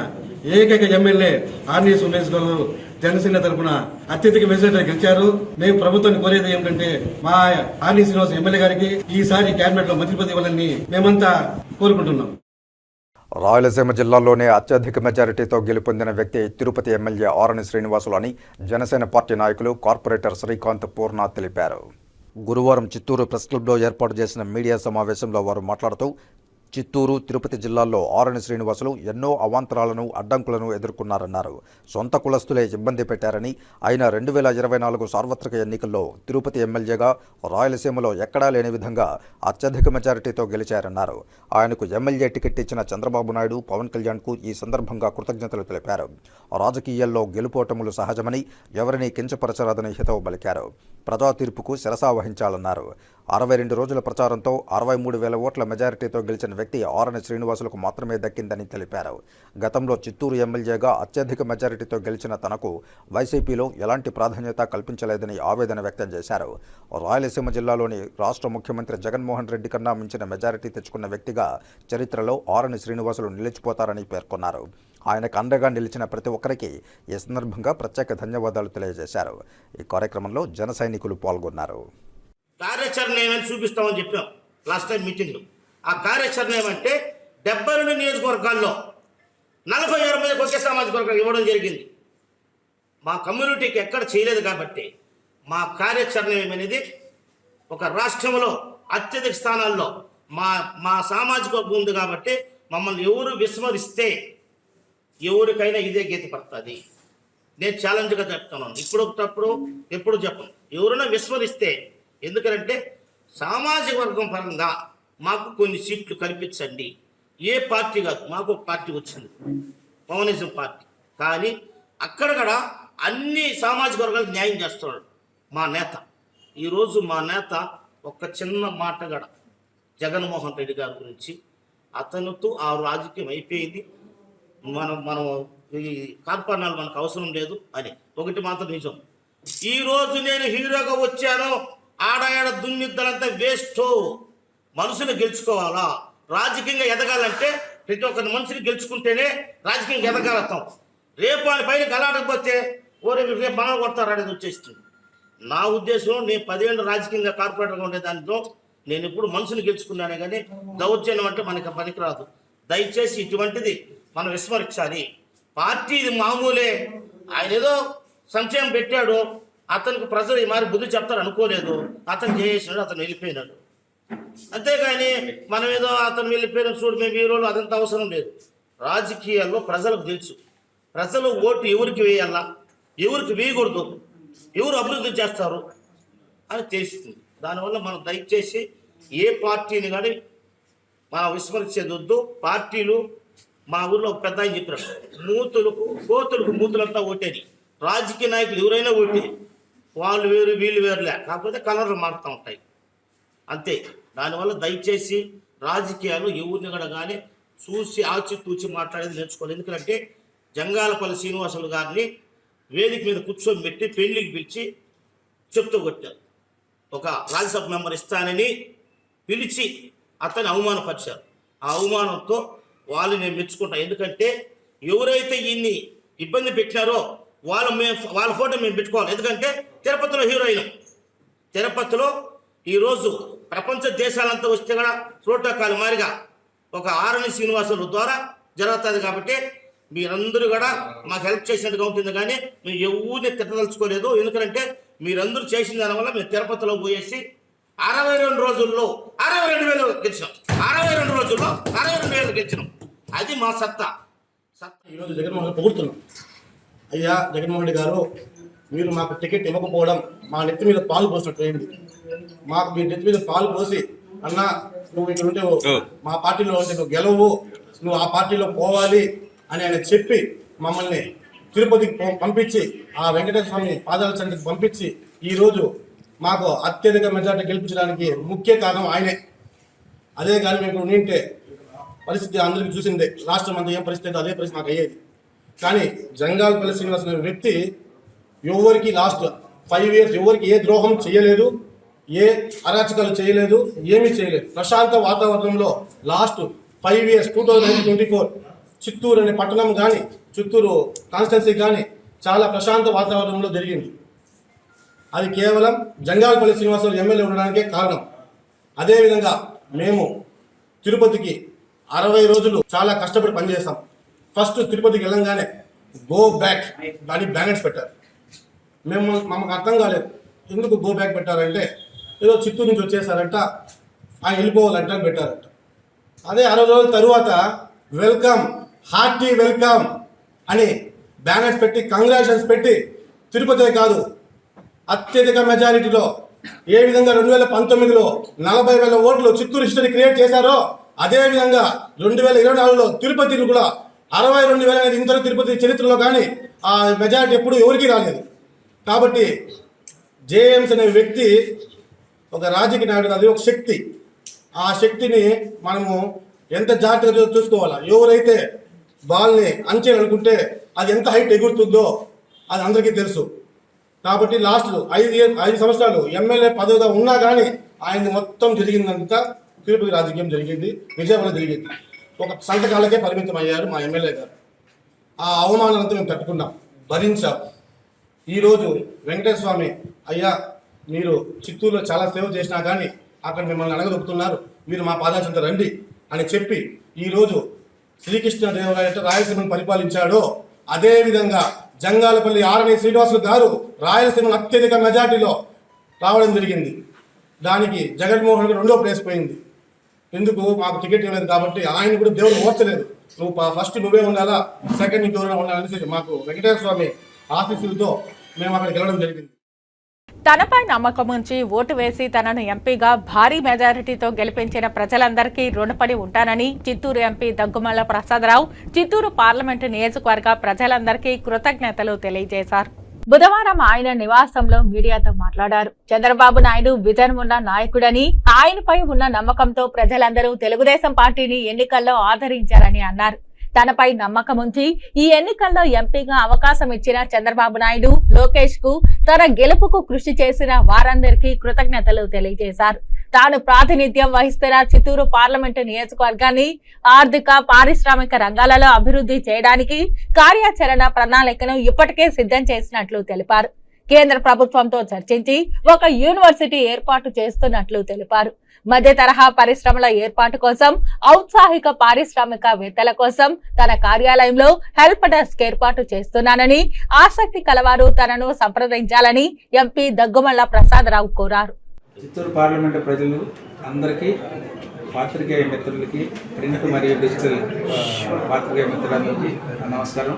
ఏకైక ఎమ్మెల్యే ఆర్ని సురేష్ గారు జనసేన తరఫున అత్యధిక మెజారిటీ గెలిచారు. మేము ప్రభుత్వాన్ని కోరేది ఏమిటంటే మా ఆర్ని శ్రీనివాస్ ఎమ్మెల్యే గారికి ఈసారి కేబినెట్ లో మంత్రి పదవి ఇవ్వాలని మేమంతా కోరుకుంటున్నాం. రాయలసీమ జిల్లాలోనే అత్యధిక మెజారిటీతో గెలుపొందిన వ్యక్తి తిరుపతి ఎమ్మెల్యే ఆరణి శ్రీనివాసులు అని జనసేన పార్టీ నాయకులు కార్పొరేటర్ శ్రీకాంత్ పూర్ణ తెలిపారు. గురువారం చిత్తూరు ప్రెస్ క్లబ్లో ఏర్పాటు చేసిన మీడియా సమావేశంలో వారు మాట్లాడుతూ చిత్తూరు, తిరుపతి జిల్లాల్లో ఆరణి శ్రీనివాసులు ఎన్నో అవాంతరాలను, అడ్డంకులను ఎదుర్కొన్నారన్నారు. సొంత కులస్తులే ఇబ్బంది పెట్టారని, అయినా 2024 సార్వత్రిక ఎన్నికల్లో తిరుపతి ఎమ్మెల్యేగా రాయలసీమలో ఎక్కడా లేని విధంగా అత్యధిక మెజారిటీతో గెలిచారన్నారు. ఆయనకు ఎమ్మెల్యే టికెట్ ఇచ్చిన చంద్రబాబు నాయుడు, పవన్ కళ్యాణ్కు ఈ సందర్భంగా కృతజ్ఞతలు తెలిపారు. రాజకీయాల్లో గెలుపోటములు సహజమని, ఎవరినీ కించపరచరాదని హితవు పలికారు. ప్రజా తీర్పుకు శిరసా వహించాలన్నారు. 62 రోజుల ప్రచారంతో 63,000 ఓట్ల మెజారిటీతో గెలిచిన వ్యక్తి ఆరణి శ్రీనివాసులకు మాత్రమే దక్కిందని తెలిపారు. గతంలో చిత్తూరు ఎమ్మెల్యేగా అత్యధిక మెజారిటీతో గెలిచిన తనకు వైసీపీలో ఎలాంటి ప్రాధాన్యత కల్పించలేదని ఆవేదన వ్యక్తం చేశారు. రాయలసీమ జిల్లాలోని రాష్ట్ర ముఖ్యమంత్రి జగన్మోహన్ రెడ్డి కన్నా మించిన మెజారిటీ తెచ్చుకున్న వ్యక్తిగా చరిత్రలో ఆరణి శ్రీనివాసులు నిలిచిపోతారని పేర్కొన్నారు. ఆయనకు అండగా నిలిచిన ప్రతి ఒక్కరికి ఈ సందర్భంగా ప్రత్యేక ధన్యవాదాలు తెలియజేశారు. ఈ కార్యక్రమంలో జన సైనికులు పాల్గొన్నారు. కార్యాచరణ ఏమని చూపిస్తామని చెప్పాం లాస్ట్ టైం మీటింగ్లో. ఆ కార్యాచరణ ఏమంటే 72 నియోజకవర్గాల్లో 46 మందికి ఒకే సామాజిక వర్గాలు ఇవ్వడం జరిగింది. మా కమ్యూనిటీకి ఎక్కడ చేయలేదు కాబట్టి మా కార్యాచరణ ఏమనేది ఒక రాష్ట్రంలో అత్యధిక స్థానాల్లో మా సామాజిక వర్గం ఉంది కాబట్టి మమ్మల్ని ఎవరు విస్మరిస్తే ఎవరికైనా ఇదే గీత పడుతుంది. నేను ఛాలెంజ్గా చెప్తున్నాను, ఇప్పుడు ఎప్పుడు చెప్పను. ఎవరైనా విస్మరిస్తే, ఎందుకంటే సామాజిక వర్గం పరంగా మాకు కొన్ని సీట్లు కల్పించండి. ఏ పార్టీ కాదు, మాకు ఒక పార్టీ వచ్చింది, పవనిజం పార్టీ. కానీ అక్కడ అన్ని సామాజిక వర్గాలకు న్యాయం చేస్తున్నాడు మా నేత. ఈరోజు మా నేత ఒక చిన్న మాట గడ జగన్మోహన్ రెడ్డి గారి గురించి, అతనితో ఆ రాజకీయం అయిపోయింది, మనం ఈ కార్పణాలు మనకు అవసరం లేదు అని ఒకటి మాత్రం నిజం. ఈరోజు నేను హీరోగా వచ్చాను, ఆడ దున్నిద్దలంతా వేస్ట్. మనుషులు గెలుచుకోవాలా, రాజకీయంగా ఎదగాలంటే ప్రతి ఒక్క మనిషిని గెలుచుకుంటేనే రాజకీయంగా ఎదగలుగుతాం. రేపు వాళ్ళ పైన గలాడకపోతే రేపు మనం కొడతారు అనేది వచ్చేస్తుంది. నా ఉద్దేశం, నేను 10 ఏళ్ళు రాజకీయంగా కార్పొరేటర్గా ఉండే దాంట్లో నేను ఇప్పుడు మనుషులు గెలుచుకున్నానే కానీ దౌర్జన్యం అంటే మనకి పనికిరాదు. దయచేసి ఇటువంటిది మనం విస్మరించాలి. పార్టీ ఇది మామూలే. ఆయన ఏదో సంక్షేమం పెట్టాడు, అతనికి ప్రజలు ఈ మారి బుద్ధి చెప్తారు అనుకోలేదు. అతను చేసినాడు, అతను వెళ్ళిపోయినాడు. అంతేగాని మనం ఏదో అతను వెళ్ళిపోయిన చూడు మేము హీరోలు, అదంత అవసరం లేదు. రాజకీయాల్లో ప్రజలకు తెలుసు, ప్రజలు ఓటు ఎవరికి వేయాలా, ఎవరికి వేయకూడదు, ఎవరు అభివృద్ధి చేస్తారు అని తెలుస్తుంది. దానివల్ల మనం దయచేసి ఏ పార్టీని కానీ మనం విస్మరించేది వద్దు. పార్టీలు మా ఊర్లో ఒక పెద్ద ఆయన చెప్పినాడు, కోతులకు మూతులంతా ఓటేది. రాజకీయ నాయకులు ఎవరైనా ఓటే, వాళ్ళు వేరు వీళ్ళు వేరులే, కాకపోతే కలర్లు మారుతూ ఉంటాయి అంతే. దానివల్ల దయచేసి రాజకీయాలు ఎవరిని కూడా కానీ చూసి ఆచితూచి మాట్లాడేది నేర్చుకోవాలి. ఎందుకంటే జంగాలపల్లి శ్రీనివాసులు గారిని వేదిక మీద కూర్చొని పెట్టి పెళ్లికి పిలిచి చెప్తూ కొట్టారు. ఒక రాజ్యసభ మెంబర్ ఇస్తానని పిలిచి అతన్ని అవమానపరిచారు. ఆ అవమానంతో వాళ్ళు నేను మెచ్చుకుంటాను. ఎందుకంటే ఎవరైతే ఈయన్ని ఇబ్బంది పెట్టినారో వాళ్ళ ఫోటో మేము పెట్టుకోవాలి. ఎందుకంటే తిరుపతిలో హీరోయిన్ తిరుపతిలో ఈరోజు ప్రపంచ దేశాలంతా వస్తే కూడా ప్రోటోకాల్ మారిగా ఒక ఆరణి శ్రీనివాసుల ద్వారా జరుగుతుంది. కాబట్టి మీరందరూ కూడా మాకు హెల్ప్ చేసినట్టుగా ఉంటుంది. కానీ మేము ఎవరిని తిట్టదలుచుకోలేదు. ఎందుకంటే మీరందరూ చేసిన దానివల్ల మేము తిరుపతిలో పోయేసి 62 రోజుల్లో 62,000 గెలిచినాం. 62 రోజుల్లో 62,000 గెలిచినాం. అది మా సత్తా. ఈరోజు జగన్మోహన్ పొగుడుతున్నాం. అయ్యా జగన్మోహన్ రెడ్డి గారు, మీరు మాకు టికెట్ ఇవ్వకపోవడం మా నెత్తి మీద పాలు పోసినట్టు అయింది. మాకు మీ నెత్తి మీద పాలు పోసి, అన్న నువ్వు ఇక్కడ ఉంటే మా పార్టీలో ఉంటే నువ్వు గెలవు, నువ్వు ఆ పార్టీలో పోవాలి అని ఆయన చెప్పి మమ్మల్ని తిరుపతికి పంపించి ఆ వెంకటేశ్వర స్వామి పాదాల చెంతకు పంపించి ఈరోజు మాకు అత్యధిక మెజార్టీ గెలిపించడానికి ముఖ్య కారణం ఆయనే. అదే కానీ మేము ఉంటే పరిస్థితి అందరికీ చూసిందే. రాష్ట్రం అంతా ఏం పరిస్థితి అదే పరిస్థితి మాకు అయ్యేది. కానీ జంగాలపల్లి శ్రీనివాస్ అనే వ్యక్తి ఎవరికి లాస్ట్ 5 years ఎవరికి ఏ ద్రోహం చేయలేదు, ఏ అరాచకాలు చేయలేదు, ఏమీ చేయలేదు. ప్రశాంత వాతావరణంలో లాస్ట్ 5 years 2024 చిత్తూరు అనే పట్టణం కానీ చిత్తూరు కాన్స్టిట్యున్సీ కానీ చాలా ప్రశాంత వాతావరణంలో జరిగింది. అది కేవలం జంగాలపల్లి శ్రీనివాసరావు ఎమ్మెల్యే ఉండడానికే కారణం. అదేవిధంగా మేము తిరుపతికి 60 రోజులు చాలా కష్టపడి పనిచేస్తాం. ఫస్ట్ తిరుపతికి వెళ్ళంగానే గో బ్యాక్ దానికి బ్యానర్స్ పెట్టారు. మాకు అర్థం కాలేదు ఎందుకు గో బ్యాక్ పెట్టారంటే ఏదో చిత్తూరు నుంచి వచ్చేసారంట, ఆయన వెళ్ళిపోవాలంట పెట్టారంట. అదే 60 రోజుల తరువాత వెల్కమ్, హార్టీ వెల్కమ్ అని బ్యానర్స్ పెట్టి కంగ్రాచులేషన్స్ పెట్టి తిరుపతే కాదు అత్యధిక మెజారిటీలో ఏ విధంగా 2019లో 40,000 ఓట్లు చిత్తూరు హిస్టరీ క్రియేట్ చేశారో అదేవిధంగా 2024లో తిరుపతిని కూడా 62,000 అనేది ఇంతలో తిరుపతి చరిత్రలో కానీ ఆ మెజారిటీ ఎప్పుడు ఎవరికి రాలేదు. కాబట్టి జేఎంస్ అనే వ్యక్తి ఒక రాజకీయ నాయకుడు, అది ఒక శక్తి. ఆ శక్తిని మనము ఎంత జాగ్రత్తగా చూసుకోవాలా. ఎవరైతే బాల్ని అంచేయాలనుకుంటే అది ఎంత హైట్ ఎగురుతుందో అది అందరికీ తెలుసు. కాబట్టి లాస్ట్ 5 సంవత్సరాలు ఎమ్మెల్యే పదవిగా ఉన్నా కానీ ఆయన మొత్తం జరిగిందంతా తిరుపతి రాజకీయం జరిగింది, విజయవాడ జరిగింది. ఒక సంతకాలకే పరిమితం అయ్యారు మా ఎమ్మెల్యే గారు. ఆ అవమానాలతో మేము తట్టుకున్నాం, భరించాం. ఈరోజు వెంకటేశ్వర స్వామి అయ్యా మీరు చిత్తూరులో చాలా సేవ చేసినా కానీ అక్కడ మిమ్మల్ని అడగదొక్కుతున్నారు, మీరు మా పాదాల చెంత రండి అని చెప్పి ఈరోజు శ్రీకృష్ణదేవరాయ రాయలసీమను పరిపాలించాడో అదేవిధంగా జంగాలపల్లి ఆరణి శ్రీనివాసులు గారు రాయలసీమను అత్యధిక మెజార్టీలో రావడం జరిగింది. దానికి జగన్మోహన్ రెడ్డి 2వ ప్లేస్ పోయింది. ఎందుకు మాకు టికెట్ ఇవ్వలేదు కాబట్టి ఆయన కూడా దేవుడు మోర్చలేదు. నువ్వు ఫస్ట్ నువ్వే ఉండాలా, సెకండ్ ఇంకెవరైనా ఉండాలనేసి మాకు వెంకటేశ్వర స్వామి ఆశీస్సులతో మేము అక్కడ గెలవడం జరిగింది. తనపై నమ్మకం ఉంచి ఓటు వేసి తనను ఎంపీగా భారీ మెజారిటీతో గెలిపించిన ప్రజలందరికీ రుణపడి ఉంటానని చిత్తూరు ఎంపీ దగ్గుమల్ల ప్రసాదరావు చిత్తూరు పార్లమెంటు నియోజకవర్గ ప్రజలందరికీ కృతజ్ఞతలు తెలియజేశారు. బుధవారం ఆయన నివాసంలో మీడియాతో మాట్లాడారు. చంద్రబాబు నాయుడు విజన్ ఉన్న నాయకుడని, ఆయనపై ఉన్న నమ్మకంతో ప్రజలందరూ తెలుగుదేశం పార్టీని ఎన్నికల్లో ఆదరించారని అన్నారు. తనపై నమ్మకం ఉంచి ఈ ఎన్నికల్లో ఎంపీగా అవకాశం ఇచ్చిన చంద్రబాబు నాయుడు, లోకేష్ కు తన గెలుపుకు కృషి చేసిన వారందరికీ కృతజ్ఞతలు తెలియజేశారు. తాను ప్రాతినిధ్యం వహిస్తున్న చిత్తూరు పార్లమెంటు నియోజకవర్గాన్ని ఆర్థిక, పారిశ్రామిక రంగాలలో అభివృద్ధి చేయడానికి కార్యాచరణ ప్రణాళికను ఇప్పటికే సిద్ధం చేసినట్లు తెలిపారు. కేంద్ర ప్రభుత్వంతో చర్చించి ఒక యూనివర్సిటీ ఏర్పాటు చేస్తున్నట్లు తెలిపారు. మధ్య తరహా పరిశ్రమల ఏర్పాటు కోసం, ఔత్సాహిక పారిశ్రామికవేత్తల కోసం తన కార్యాలయంలో హెల్ప్ డెస్క్ ఏర్పాటు చేస్తున్నానని, ఆసక్తి కలవారు తనను సంప్రదించాలని ఎంపీ దగ్గుమల్ల ప్రసాదరావు కోరారు. చిత్తూరు పార్లమెంటు ప్రజలు అందరికీ, పాత్రికేయ మిత్రులకి, ప్రింట్ మరియు డిజిటల్ పాత్రికేయ మిత్రులందరికీ నమస్కారం.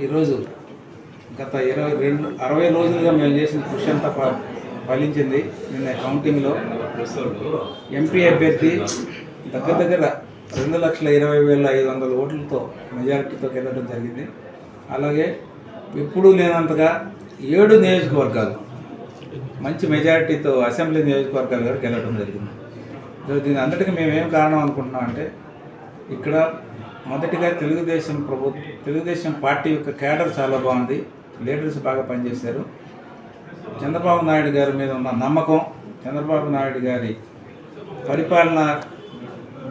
ఈరోజు గత 60 రోజులుగా మేము చేసిన కృషి అంతా ఫలించింది. నిన్న కౌంటింగ్లో ఎంపీ అభ్యర్థి దగ్గర 2,20,500 ఓట్లతో మెజారిటీతో గెలవడం జరిగింది. అలాగే ఎప్పుడూ లేనంతగా 7 నియోజకవర్గాలు మంచి మెజారిటీతో అసెంబ్లీ నియోజకవర్గాలు కూడా గెలవడం జరిగింది. దీని అందరికీ మేమేం కారణం అనుకుంటున్నాం అంటే, ఇక్కడ మొదటిగా తెలుగుదేశం పార్టీ యొక్క కేడర్ చాలా బాగుంది, లీడర్స్ బాగా పనిచేశారు. చంద్రబాబు నాయుడు గారి మీద ఉన్న నమ్మకం, చంద్రబాబు నాయుడు గారి పరిపాలన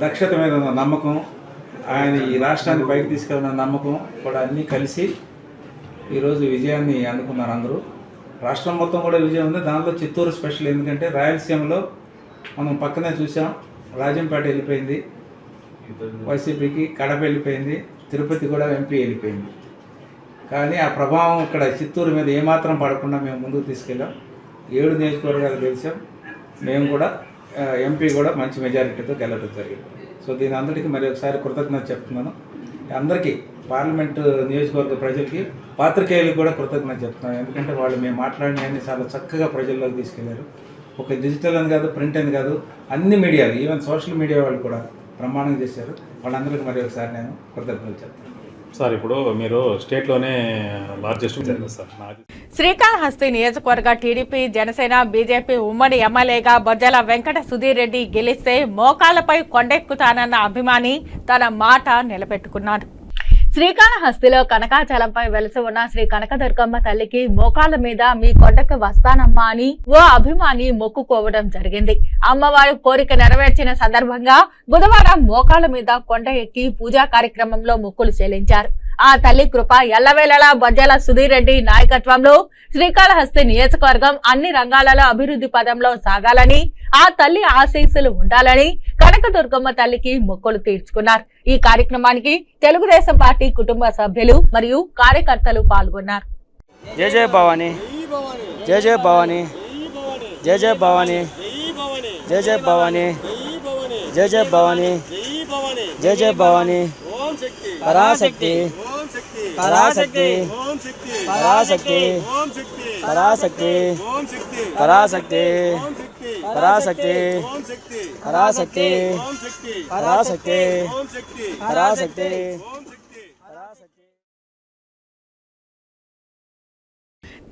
దక్షత మీద ఉన్న నమ్మకం, ఆయన ఈ రాష్ట్రాన్ని పైకి తీసుకెళ్ళిన నమ్మకం కూడా అన్నీ కలిసి ఈరోజు విజయాన్ని అందుకున్నారు అందరూ. రాష్ట్రం మొత్తం కూడా విజయం ఉంది. దాంట్లో చిత్తూరు స్పెషల్, ఎందుకంటే రాయలసీమలో మనం పక్కనే చూసాం, రాజంపేట వెళ్ళిపోయింది వైసీపీకి, కడప వెళ్ళిపోయింది, తిరుపతి కూడా ఎంపీ వెళ్ళిపోయింది. కానీ ఆ ప్రభావం ఇక్కడ చిత్తూరు మీద ఏమాత్రం పడకుండా మేము ముందుకు తీసుకెళ్ళాం. 7 నియోజకవర్గాలు గెలిచాం. మేము కూడా ఎంపీ కూడా మంచి మెజారిటీతో గెలవడం జరిగింది. సో దీని అందరికీ మరి ఒకసారి కృతజ్ఞత చెప్తున్నాను. అందరికీ పార్లమెంటు నియోజకవర్గ ప్రజలకి, పాత్రికేయులకు కూడా కృతజ్ఞత చెప్తున్నాను. ఎందుకంటే వాళ్ళు మేము మాట్లాడినవన్నీ చాలా చక్కగా ప్రజల్లోకి తీసుకెళ్లారు. ఒక డిజిటల్ అని కాదు, ప్రింట్ అని కాదు, అన్ని మీడియాలు, ఈవెన్ సోషల్ మీడియా వాళ్ళు కూడా ప్రమాణం చేశారు. వాళ్ళందరికీ మరి ఒకసారి నేను కృతజ్ఞతలు చెప్తాను. సార్ ఇప్పుడు మీరు స్టేట్లోనే లార్జెస్ట్ సార్. శ్రీకాళహస్తి నియోజకవర్గ టీడీపీ, జనసేన, బీజేపీ ఉమ్మడి ఎమ్మెల్యేగా బొజ్జల వెంకట సుధీర్ రెడ్డి గెలిస్తే మోకాళ్లపై కొండెక్కుతానన్న అభిమాని తన మాట నిలబెట్టుకున్నాడు. శ్రీకాళహస్తిలో కనకాచలంపై వెలసి ఉన్న శ్రీ కనకదుర్గమ్మ తల్లికి మోకాళ్ల మీద మీ కొండకు వస్తానమ్మా అని ఓ అభిమాని మొక్కుకోవడం జరిగింది. అమ్మవారి కోరిక నెరవేర్చిన సందర్భంగా బుధవారం మోకాళ్ల మీద కొండ ఎక్కి పూజా కార్యక్రమంలో మొక్కులు చెల్లించారు. ఆ తల్లి కృప ఎల్లవేళలా బొజ్జల సుధీర్ రెడ్డి నాయకత్వంలో శ్రీకాళహస్తి నియోజకవర్గం అన్ని రంగాలలో అభివృద్ధి పదంలో సాగాలని, ఆ తల్లి ఆశీస్సులు ఉండాలని కనకదుర్గమ్మ తల్లికి మొక్కులు తీర్చుకున్నారు. ఈ కార్యక్రమానికి తెలుగుదేశం పార్టీ కుటుంబ సభ్యులు మరియు కార్యకర్తలు పాల్గొన్నారు. జయ జయ భవానీ, జయ జయ భవానీ, జయ జయ భవానీ, జయ జయ భవానీ, జయ జయ భవానీ, జయ జయ భవానీ, పరాశక్తి, పరాశక్తి, పరాశక్తి, పరాశక్తి, పరాశక్తి, పరాశక్తి, పరాశక్తి, పరాశక్తి, పరాశక్తి.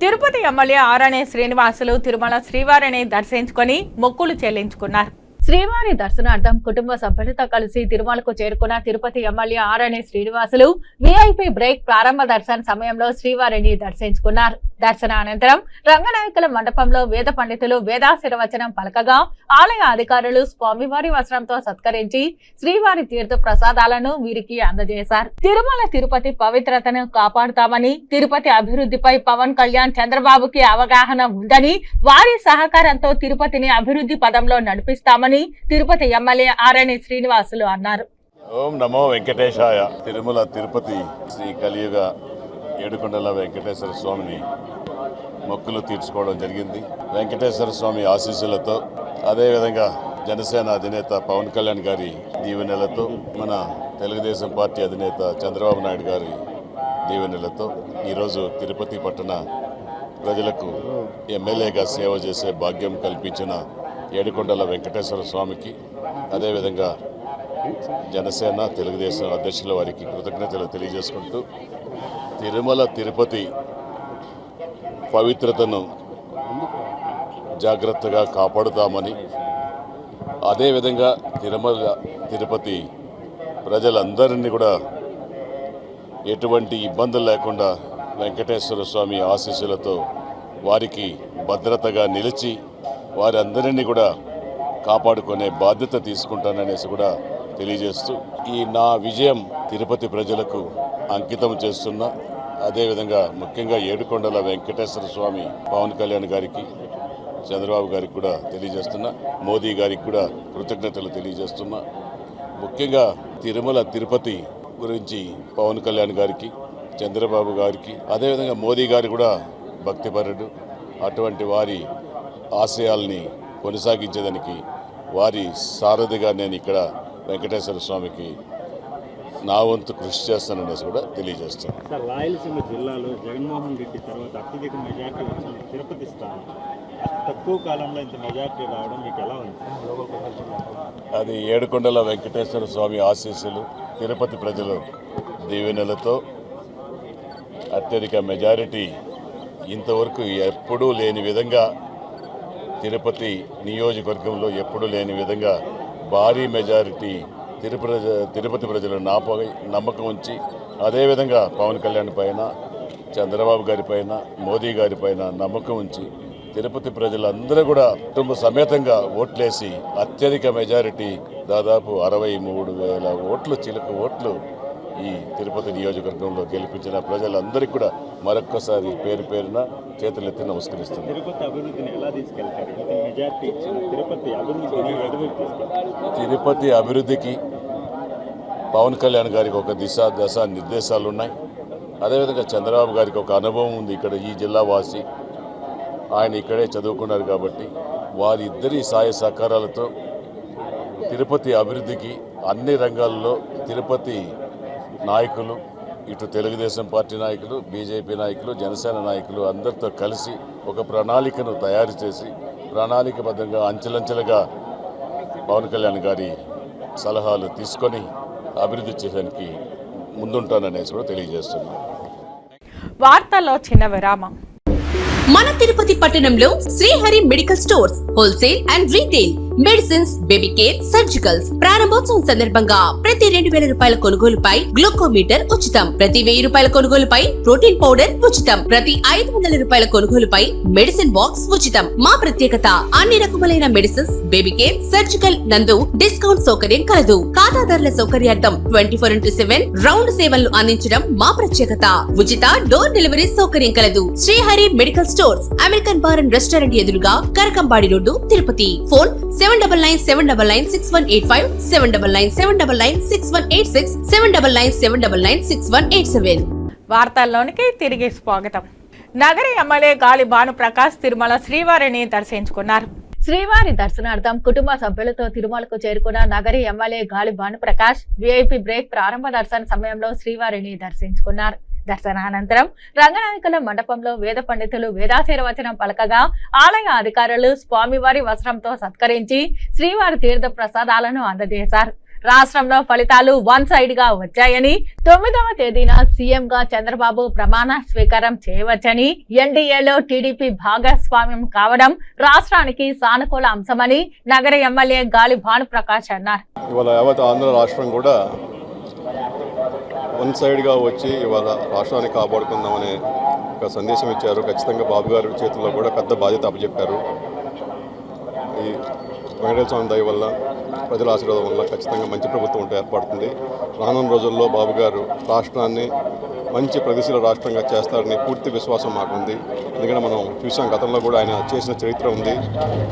తిరుపతి ఎమ్మెల్యే ఆరణి శ్రీనివాసులు తిరుమల శ్రీవారిని దర్శించుకొని మొక్కులు చెల్లించుకున్నారు. శ్రీవారి దర్శనార్థం కుటుంబ సభ్యులతో కలిసి తిరుమలకు చేరుకున్న తిరుపతి ఎమ్మెల్యే ఆరణి శ్రీనివాసులు వీఐపీ బ్రేక్ ప్రారంభ దర్శన సమయంలో శ్రీవారిని దర్శించుకున్నారు. దర్శన అనంతరం రంగనాయకుల మండపంలో వేద పండితులు వేదాశీర్వచనం పలకగా ఆలయ అధికారులు స్వామివారి వస్త్రంతో సత్కరించి శ్రీవారి తీర్థ ప్రసాదాలను వీరికి అందజేశారు. తిరుమల తిరుపతి పవిత్రతను కాపాడుతామని, తిరుపతి అభివృద్ధిపై పవన్ కళ్యాణ్, చంద్రబాబుకి అవగాహన ఉందని, వారి సహకారంతో తిరుపతిని అభివృద్ధి పదంలో నడిపిస్తామని తిరుపతి ఎమ్మెల్యే ఆరణి శ్రీనివాసులు అన్నారు. ఓం నమో వెంకటేశాయ. తిరుమల తిరుపతి శ్రీ కలియుగ ఏడుకొండల వెంకటేశ్వర స్వామిని మొక్కులు తీర్చుకోవడం జరిగింది. వెంకటేశ్వర స్వామి ఆశీస్సులతో, అదేవిధంగా జనసేన అధినేత పవన్ కళ్యాణ్ గారి దీవెనలతో, మన తెలుగుదేశం పార్టీ అధినేత చంద్రబాబు నాయుడు గారి దీవెనలతో ఈరోజు తిరుపతి పట్టణ ప్రజలకు ఎమ్మెల్యేగా సేవ చేసే భాగ్యం కల్పించిన ఏడుకొండల వెంకటేశ్వర స్వామికి, అదేవిధంగా జనసేన తెలుగుదేశం అధ్యక్షుల వారికి కృతజ్ఞతలు తెలియజేసుకుంటూ, తిరుమల తిరుపతి పవిత్రతను జాగ్రత్తగా కాపాడుతామని, అదేవిధంగా తిరుమల తిరుపతి ప్రజలందరినీ కూడా ఎటువంటి ఇబ్బందులు లేకుండా వెంకటేశ్వర స్వామి ఆశీస్సులతో వారికి భద్రతగా నిలిచి వారందరినీ కూడా కాపాడుకునే బాధ్యత తీసుకుంటాననేసి కూడా తెలియజేస్తూ, ఈ నా విజయం తిరుపతి ప్రజలకు అంకితం చేస్తున్నా, అదేవిధంగా ముఖ్యంగా ఏడుకొండల వెంకటేశ్వర స్వామి పవన్ కళ్యాణ్ గారికి, చంద్రబాబు గారికి కూడా తెలియజేస్తున్నా, మోదీ గారికి కూడా కృతజ్ఞతలు తెలియజేస్తున్నా. ముఖ్యంగా తిరుమల తిరుపతి గురించి పవన్ కళ్యాణ్ గారికి, చంద్రబాబు గారికి, అదేవిధంగా మోదీ గారు కూడా భక్తిపరుడు. అటువంటి వారి ఆశయాల్ని కొనసాగించేదానికి వారి సారథిగా నేను ఇక్కడ వెంకటేశ్వర స్వామికి నా వంతు కృషి చేస్తాననేసి కూడా తెలియజేస్తాను. సార్, రాయలసీమ జిల్లాలో జగన్మోహన్ రెడ్డి తర్వాత అత్యధిక మెజార్టీ వచ్చింది తిరుపతి స్థానం. తక్కువ కాలంలో ఇంత మెజార్టీ రావడం మీకు ఎలా ఉంది? అది ఏడుకొండల వెంకటేశ్వర స్వామి ఆశీస్సులు, తిరుపతి ప్రజల దీవెనలతో అత్యధిక మెజారిటీ. ఇంతవరకు ఎప్పుడూ లేని విధంగా తిరుపతి నియోజకవర్గంలో ఎప్పుడూ లేని విధంగా భారీ మెజారిటీ తిరుపతి ప్రజలు నాపై నమ్మకం ఉంచి, అదేవిధంగా పవన్ కళ్యాణ్ పైన, చంద్రబాబు గారి పైన, మోదీ గారి పైన నమ్మకం ఉంచి తిరుపతి ప్రజలందరూ కూడా కుటుంబ సమేతంగా ఓట్లేసి అత్యధిక మెజారిటీ దాదాపు 63,000 ఓట్లు, చిలుక ఓట్లు ఈ తిరుపతి నియోజకవర్గంలో గెలిపించిన ప్రజలందరికీ కూడా మరొక్కసారి పేరు పేరున చేతులెత్తి నమస్కరిస్తున్నాను. తిరుపతి అభివృద్ధిని ఎలా తీసుకెళ్తారు? మెజార్టీ ఇచ్చిన తిరుపతి అభివృద్ధిని ఎదురు తీసుకెళ్తారు. తిరుపతి అభివృద్ధికి పవన్ కళ్యాణ్ గారికి ఒక దశ నిర్దేశాలు ఉన్నాయి. అదేవిధంగా చంద్రబాబు గారికి ఒక అనుభవం ఉంది. ఇక్కడ ఈ జిల్లా వాసి, ఆయన ఇక్కడే చదువుకున్నారు కాబట్టి వారిద్దరి సహాయ సహకారాలతో తిరుపతి అభివృద్ధికి అన్ని రంగాల్లో తిరుపతి నాయకులు, ఇటు తెలుగుదేశం పార్టీ నాయకులు, బీజేపీ నాయకులు, జనసేన నాయకులు అందరితో కలిసి ఒక ప్రణాళికను తయారు చేసి ప్రణాళికబద్ధంగా అంచెలంచెలుగా పవన్ కళ్యాణ్ గారి సలహాలు తీసుకొని అభివృద్ధి చేయడానికి ముందుంటాననేసి కూడా తెలియజేస్తున్నాను. వార్తల్లో చిన్న విరామం. మన తిరుపతి పట్టణంలో Srihari medical stores wholesale and retail medicines, baby care, surgicals ప్రారంభోత్సవం సందర్భంగా ప్రతి 2000 రూపాయల కొనుగోలుపై గ్లూకోమీటర్ ఉచితం. ప్రతి 1000 రూపాయల కొనుగోలుపై ప్రోటీన్ పౌడర్ ఉచితం. ప్రతి 500 రూపాయల కొనుగోలుపై మెడిసిన్ బాక్స్ ఉచితం. మా ప్రత్యేకత అన్ని రకములైన మెడిసిన్స్, బేబీ కేర్, సర్జికల్ నందు డిస్కౌంట్ సౌకర్యం కలదు. ఖాతాదారుల సౌకర్యార్థం 24/7 రౌండ్ సేవలను అందించడం మా ప్రత్యేకత. ఉచిత డోర్ డెలివరీ సౌకర్యం కలదు. Srihari medical stores, American bar and restaurant ఎదురుగా కరకంబాడి రోడ్డు, తిరుపతి. ఫోన్ 7997996185, 7997996186, 7997996187. వార్తల్లోనికి తిరిగి స్వాగతం. నగరి ఎమ్మెల్యే గాలి భానుప్రకాష్ తిరుమల శ్రీవారిని దర్శించుకున్నారు. శ్రీవారి దర్శనార్థం కుటుంబ సభ్యులతో తిరుమలకు చేరుకున్న నగరి ఎమ్మెల్యే గాలి భానుప్రకాష్ విఐపి బ్రేక్ ప్రారంభ దర్శన సమయంలో శ్రీవారిని దర్శించుకున్నారు. దర్శనానంతరం రంగనాయకుల మండపంలో వేద పండితులు వేదాశీర్వచనం పలకగా ఆలయ అధికారులు స్వామివారి వస్త్రంతో సత్కరించి శ్రీవారి తీర్థ ప్రసాదాలను అందజేశారు. రాష్ట్రంలో ఫలితాలు వన్ సైడ్ గా వచ్చాయని 9వ తేదీన సీఎం గా చంద్రబాబు ప్రమాణ స్వీకారం చేయవచ్చని, ఎన్డీఏలో టీడీపీ భాగస్వామ్యం కావడం రాష్ట్రానికి సానుకూల అంశమని నగర ఎమ్మెల్యే గాలి భానుప్రకాష్ అన్నారు. ఇవాళ యావత్ ఆంధ్ర రాష్ట్రం కూడా వన్ సైడ్గా వచ్చి ఇవాళ రాష్ట్రాన్ని కాపాడుకుందామనే ఒక సందేశం ఇచ్చారు. ఖచ్చితంగా బాబు గారి చేతుల్లో కూడా పెద్ద బాధ్యత అప్పచెప్పారు. ఈ వెంకటేశ్వర స్వామి దయ వల్ల, ప్రజల ఆశీర్వాదం వల్ల ఖచ్చితంగా మంచి ప్రభుత్వం ఉంటే ఏర్పడుతుంది. రానున్న రోజుల్లో బాబు గారు రాష్ట్రాన్ని మంచి ప్రగతిశీల రాష్ట్రంగా చేస్తారని పూర్తి విశ్వాసం మాకుంది. ఎందుకంటే మనం చూసాం, గతంలో కూడా ఆయన చేసిన చరిత్ర ఉంది.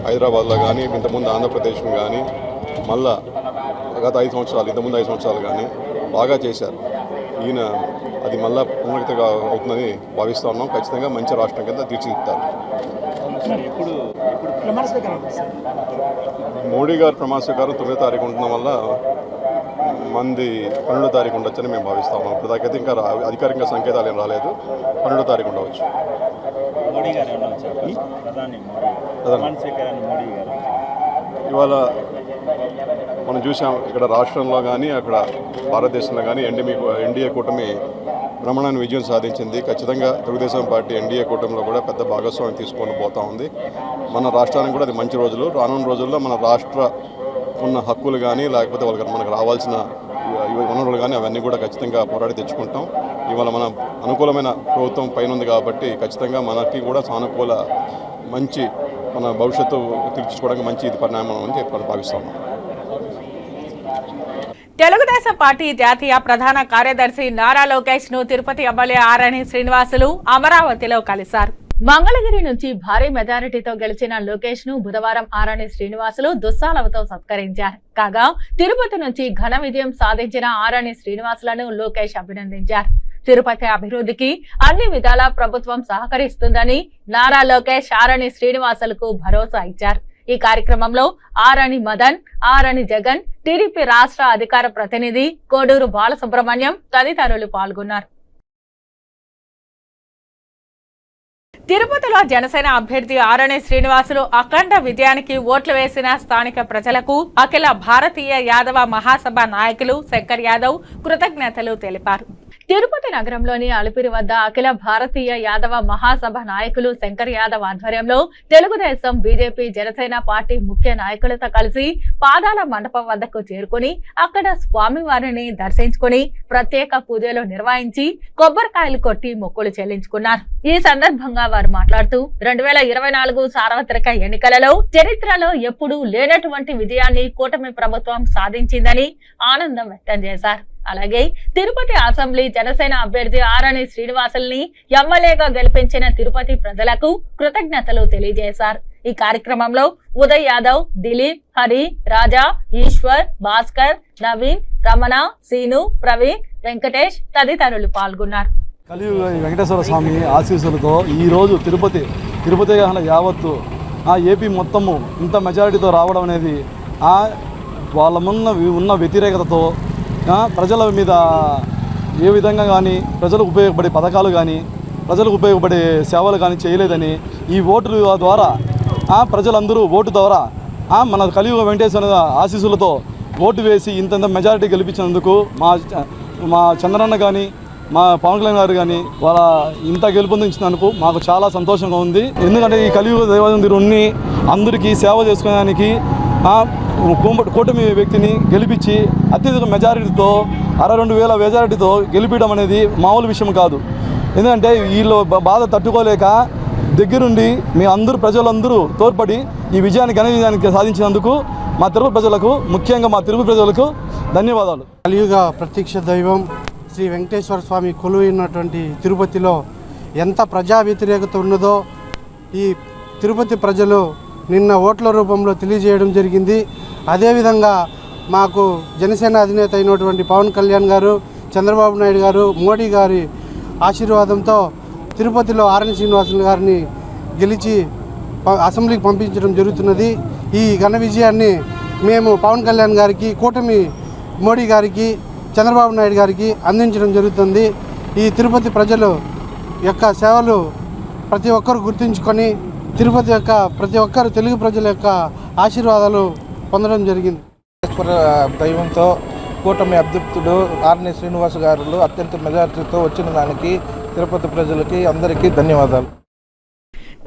హైదరాబాద్లో కానీ, ఇంతకుముందు ఆంధ్రప్రదేశ్లో కానీ, మళ్ళా గత 5 సంవత్సరాలు, ఇంతకుముందు 5 సంవత్సరాలు కానీ బాగా చేశారు. ఈయన అది మళ్ళా పునరుక్తిగా అవుతుందని భావిస్తూ ఉన్నాం. ఖచ్చితంగా మంచి రాష్ట్రం కింద తీర్చిదిద్దుతారు. మోడీ గారు ప్రమాణ స్వీకారం 9వ తారీఖు ఉండడం వల్ల మంది 12వ తారీఖు ఉండొచ్చని మేము భావిస్తా ఉన్నాం. ఇప్పటిదాకైతే ఇంకా అధికారికంగా సంకేతాలు ఏం రాలేదు. 12వ తారీఖు ఉండవచ్చు. ఇవాళ మనం చూసాం, ఇక్కడ రాష్ట్రంలో కానీ అక్కడ భారతదేశంలో కానీ ఎన్డీఏ కూటమి బ్రహ్మాండమైన విజయం సాధించింది. ఖచ్చితంగా తెలుగుదేశం పార్టీ ఎన్డీఏ కూటమిలో కూడా పెద్ద భాగస్వామ్యం తీసుకొని పోతా ఉంది. మన రాష్ట్రానికి కూడా అది మంచి రోజులు. రానున్న రోజుల్లో మన రాష్ట్ర ఉన్న హక్కులు కానీ, లేకపోతే వాళ్ళకి మనకు రావాల్సిన వనరులు కానీ అవన్నీ కూడా ఖచ్చితంగా పోరాడి తెచ్చుకుంటాం. ఇవాళ మన అనుకూలమైన ప్రభుత్వం పైన ఉంది కాబట్టి ఖచ్చితంగా మనకి కూడా సానుకూల మంచి మన భవిష్యత్తు తీర్చుకోవడానికి మంచి ఇది పరిణామం అని చెప్పి భావిస్తాము. తెలుగుదేశం పార్టీ జాతీయ ప్రధాన కార్యదర్శి నారా లోకేష్ ను తిరుపతి ఎమ్మెల్యే ఆరణి శ్రీనివాసులు అమరావతిలో కలిశారు. మంగళగిరి నుంచి భారీ మెజారిటీతో గెలిచిన లోకేష్ ను బుధవారం ఆరణి శ్రీనివాసులు దుస్సాలవతో సత్కరించారు. కాగా తిరుపతి నుంచి ఘన విజయం సాధించిన ఆరణి శ్రీనివాసులను లోకేష్ అభినందించారు. తిరుపతి అభివృద్ధికి అన్ని విధాల ప్రభుత్వం సహకరిస్తుందని నారా లోకేష్ ఆరణి శ్రీనివాసులకు భరోసా ఇచ్చారు. ఈ కార్యక్రమంలో ఆరణి మదన్, ఆరణి జగన్, టీడీపీ రాష్ట్ర అధికార ప్రతినిధి కోడూరు బాలసుబ్రహ్మణ్యం తదితరులు పాల్గొన్నారు. తిరుపతిలో జనసేన అభ్యర్థి ఆరణి శ్రీనివాసులు అఖండ విజయానికి ఓట్లు వేసిన స్థానిక ప్రజలకు అఖిల భారతీయ యాదవ మహాసభ నాయకులు శంకర్ యాదవ్ కృతజ్ఞతలు తెలిపారు. తిరుపతి నగరంలోని అలిపిరి వద్ద అఖిల భారతీయ యాదవ మహాసభ నాయకులు శంకర్ యాదవ్ ఆధ్వర్యంలో తెలుగుదేశం, బీజేపీ, జనసేన పార్టీ ముఖ్య నాయకులతో కలిసి పాదాల మండపం వద్దకు చేరుకుని అక్కడ స్వామివారిని దర్శించుకుని ప్రత్యేక పూజలు నిర్వహించి కొబ్బరికాయలు కొట్టి మొక్కులు చెల్లించుకున్నారు. ఈ సందర్భంగా వారు మాట్లాడుతూ 2024 సార్వత్రిక ఎన్నికలలో చరిత్రలో ఎప్పుడూ లేనటువంటి విజయాన్ని కూటమి ప్రభుత్వం సాధించిందని ఆనందం వ్యక్తం చేశారు. అలాగే తిరుపతి అసెంబ్లీ జనసేన అభ్యర్థి ఆరణి శ్రీనివాసుల్ని ఎమ్మెల్యేగా గెలిపించిన తిరుపతి ప్రజలకు కృతజ్ఞతలు తెలియజేశారు. ఈ కార్యక్రమంలో ఉదయ్ యాదవ్, దిలీప్, హరి, రాజా, ఈశ్వర్, భాస్కర్, నవీన్, రమణ, సీను, ప్రవీణ్, వెంకటేష్ తదితరులు పాల్గొన్నారు. కలియుగ వెంకటేశ్వర స్వామి ఆశీస్సులతో ఈరోజు తిరుపతి యావత్తు ఏపీ మొత్తము ఇంత మెజారిటీతో రావడం అనేది వాళ్ళ ఉన్న వ్యతిరేకతతో ప్రజల మీద ఏ విధంగా కానీ ప్రజలకు ఉపయోగపడే పథకాలు కానీ ప్రజలకు ఉపయోగపడే సేవలు కానీ చేయలేదని ఈ ఓటు ద్వారా ప్రజలందరూ ఓటు ద్వారా మన కలియుగ వెంకటేశ్వర ఆశీస్సులతో ఓటు వేసి ఇంత మెజారిటీ గెలిపించినందుకు మా చంద్రన్న కానీ మా పవన్ కళ్యాణ్ గారు కానీ వాళ్ళ ఇంత గెలుపొందించినందుకు మాకు చాలా సంతోషంగా ఉంది. ఎందుకంటే ఈ కలియుగ దైవజనుడిని అందరికీ సేవ చేసుకోవడానికి కూటమి వ్యక్తిని గెలిపించి అత్యధిక మెజారిటీతో 62,000 మెజారిటీతో గెలిపించడం అనేది మామూలు విషయం కాదు. ఎందుకంటే వీళ్ళు బాధ తట్టుకోలేక దగ్గరుండి మీ అందరూ ప్రజలందరూ తోడ్పడి ఈ ఘన విజయానికి సాధించినందుకు మా తిరుపతి ప్రజలకు, ముఖ్యంగా మా తిరుపతి ప్రజలకు ధన్యవాదాలు. కలియుగ ప్రత్యక్ష దైవం శ్రీ వెంకటేశ్వర స్వామి కొలువైనటువంటి తిరుపతిలో ఎంత ప్రజా వ్యతిరేకత ఉన్నదో ఈ తిరుపతి ప్రజలు నిన్న ఓట్ల రూపంలో తెలియజేయడం జరిగింది. అదేవిధంగా మాకు జనసేన అధినేత అయినటువంటి పవన్ కళ్యాణ్ గారు, చంద్రబాబు నాయుడు గారు, మోడీ గారి ఆశీర్వాదంతో తిరుపతిలో ఆరణి శ్రీనివాసులు గారిని గెలిచి అసెంబ్లీకి పంపించడం జరుగుతున్నది. ఈ ఘన విజయాన్ని మేము పవన్ కళ్యాణ్ గారికి, కూటమి మోడీ గారికి, చంద్రబాబు నాయుడు గారికి అందించడం జరుగుతుంది. ఈ తిరుపతి ప్రజలు యొక్క సేవలు ప్రతి ఒక్కరు గుర్తుంచుకొని తిరుపతి యొక్క ప్రతి ఒక్కరు తెలుగు ప్రజల యొక్క ఆశీర్వాదాలు పొందడం జరిగింది. దైవంతో కూటమి అభ్యర్థుడు ఆర్ని శ్రీనివాస్ గారు అత్యంత మెజారిటీతో వచ్చిన దానికి తిరుపతి ప్రజలకి అందరికీ ధన్యవాదాలు.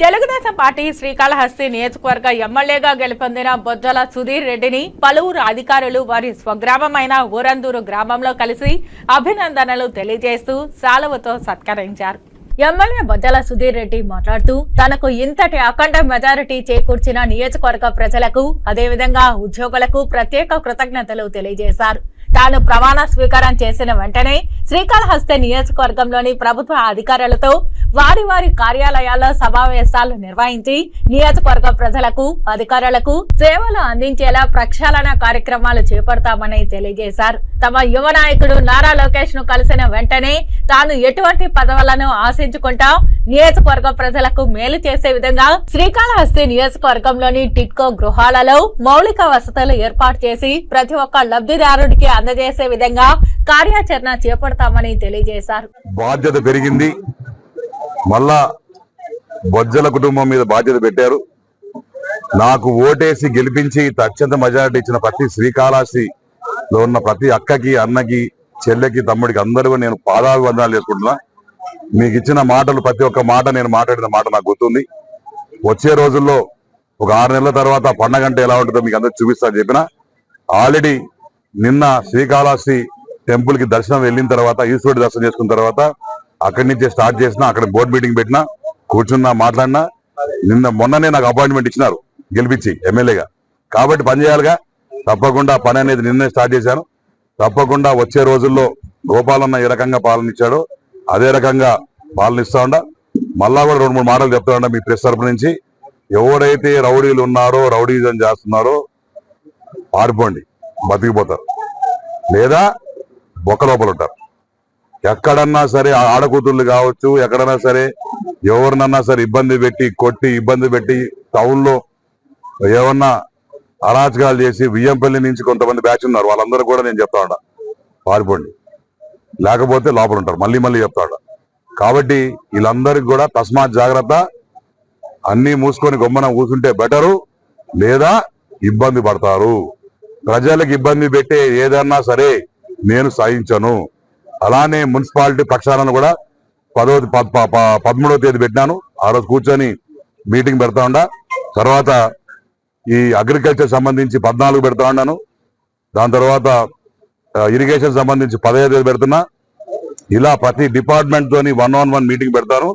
తెలుగుదేశం పార్టీ శ్రీకాళహస్తి నియోజకవర్గ ఎమ్మెల్యేగా గెలుపొందిన బొజ్జల సుధీర్ రెడ్డిని పలువురు అధికారులు వారి స్వగ్రామమైన ఊరందూరు గ్రామంలో కలిసి అభినందనలు తెలియజేస్తూ శాలువతో సత్కరించారు. ఎమ్మెల్యే బొజ్జల సుధీర్ రెడ్డి మాట్లాడుతూ తనకు ఇంతటి అఖండ మెజారిటీ చేకూర్చిన నియోజకవర్గ ప్రజలకు, అదేవిధంగా ఉద్యోగులకు ప్రత్యేక కృతజ్ఞతలు తెలియజేశారు. తాను ప్రమాణ స్వీకారం చేసిన వెంటనే శ్రీకాళహస్తి నియోజకవర్గంలోని ప్రభుత్వ అధికారులతో వారి వారి కార్యాలయాల్లో సమావేశాలు నిర్వహించి నియోజకవర్గ ప్రజలకు, అధికారులకు సేవలు అందించేలా ప్రక్షాళన కార్యక్రమాలు చేపడతామని తెలియజేశారు. తమ యువ నాయకుడు నారా లోకేష్ ను కలిసిన వెంటనే తాను ఎటువంటి పదవులను ఆశించుకుంటా నియోజకవర్గ ప్రజలకు మేలు చేసే విధంగా శ్రీకాళహస్తి నియోజకవర్గంలోని టిట్కో గృహాలలో మౌలిక వసతులు ఏర్పాటు చేసి ప్రతి ఒక్క లబ్ధిదారుడికి అందజేసే విధంగా కార్యాచరణ చేపడతామని తెలియజేశారు. బాధ్యత పెరిగింది, మళ్ళా బొజ్జల కుటుంబం మీద బాధ్యత పెట్టారు. నాకు ఓటేసి గెలిపించి అత్యంత మెజారిటీ ఇచ్చిన ప్రతి శ్రీకాళహస్తిలో ఉన్న ప్రతి అక్కకి, అన్నకి, చెల్లెకి, తమ్ముడికి అందరూ నేను పాదాభివందనాలు చేసుకుంటున్నా. మీకు ఇచ్చిన మాటలు ప్రతి ఒక్క మాట నేను మాట్లాడిన మాట నాకు గుర్తుంది. వచ్చే రోజుల్లో ఒక 6 నెలల తర్వాత పండగ అంటే ఎలా ఉంటుందో మీకు అందరికి చూపిస్తా చెప్పిన. ఆల్రెడీ నిన్న శ్రీకాళహస్తి టెంపుల్ కి దర్శనం వెళ్ళిన తర్వాత, ఈశ్వరుడి దర్శనం చేసుకున్న తర్వాత అక్కడి నుంచే స్టార్ట్ చేసిన. అక్కడ బోర్డు మీటింగ్ పెట్టినా, కూర్చున్నా, మాట్లాడినా. మొన్ననే నాకు అపాయింట్మెంట్ ఇచ్చినారు గెలిపించి ఎమ్మెల్యేగా. కాబట్టి పని చేయాలిగా. తప్పకుండా పని అనేది నిన్నే స్టార్ట్ చేశాను. తప్పకుండా వచ్చే రోజుల్లో గోపాలన్న ఏ రకంగా పాలన ఇచ్చాడో అదే రకంగా పాలన ఇస్తా ఉండా. మళ్ళా కూడా 2-3 మాటలు చెప్తా ఉండా మీ ప్రెస్ తరపు నుంచి. ఎవరైతే రౌడీలు ఉన్నారో, రౌడీజం చేస్తున్నారో పారిపోండి, బతికిపోతారు, లేదా బొక్క లోపల ఉంటారు. ఎక్కడన్నా సరే ఆడకూతుర్లు కావచ్చు, ఎక్కడన్నా సరే ఎవరినన్నా సరే ఇబ్బంది పెట్టి, కొట్టి, ఇబ్బంది పెట్టి టౌన్లో ఏమన్నా అరాచకాలు చేసి వియ్యంపల్లి నుంచి కొంతమంది బ్యాచ్ ఉన్నారు. వాళ్ళందరూ కూడా నేను చెప్తా ఉన్నా, పారిపోండి, లేకపోతే లోపల ఉంటారు. మళ్ళీ మళ్ళీ చెప్తా ఉన్నా. కాబట్టి వీళ్ళందరికీ కూడా తస్మాత్ జాగ్రత్త. అన్నీ మూసుకొని గొమ్మన కూర్చుంటే బెటరు, లేదా ఇబ్బంది పడతారు. ప్రజలకు ఇబ్బంది పెట్టే ఏదన్నా సరే నేను సహించను. అలానే మున్సిపాలిటీ పక్షాలను కూడా 13వ తేదీ పెట్టినాను. ఆ రోజు కూర్చొని మీటింగ్ పెడతా ఉండా. తర్వాత ఈ అగ్రికల్చర్ సంబంధించి 14 పెడతా ఉన్నాను. దాని తర్వాత ఇరిగేషన్ సంబంధించి 15 తేదీ పెడుతున్నా. ఇలా ప్రతి డిపార్ట్మెంట్ తోని 1-on-1 మీటింగ్ పెడతాను.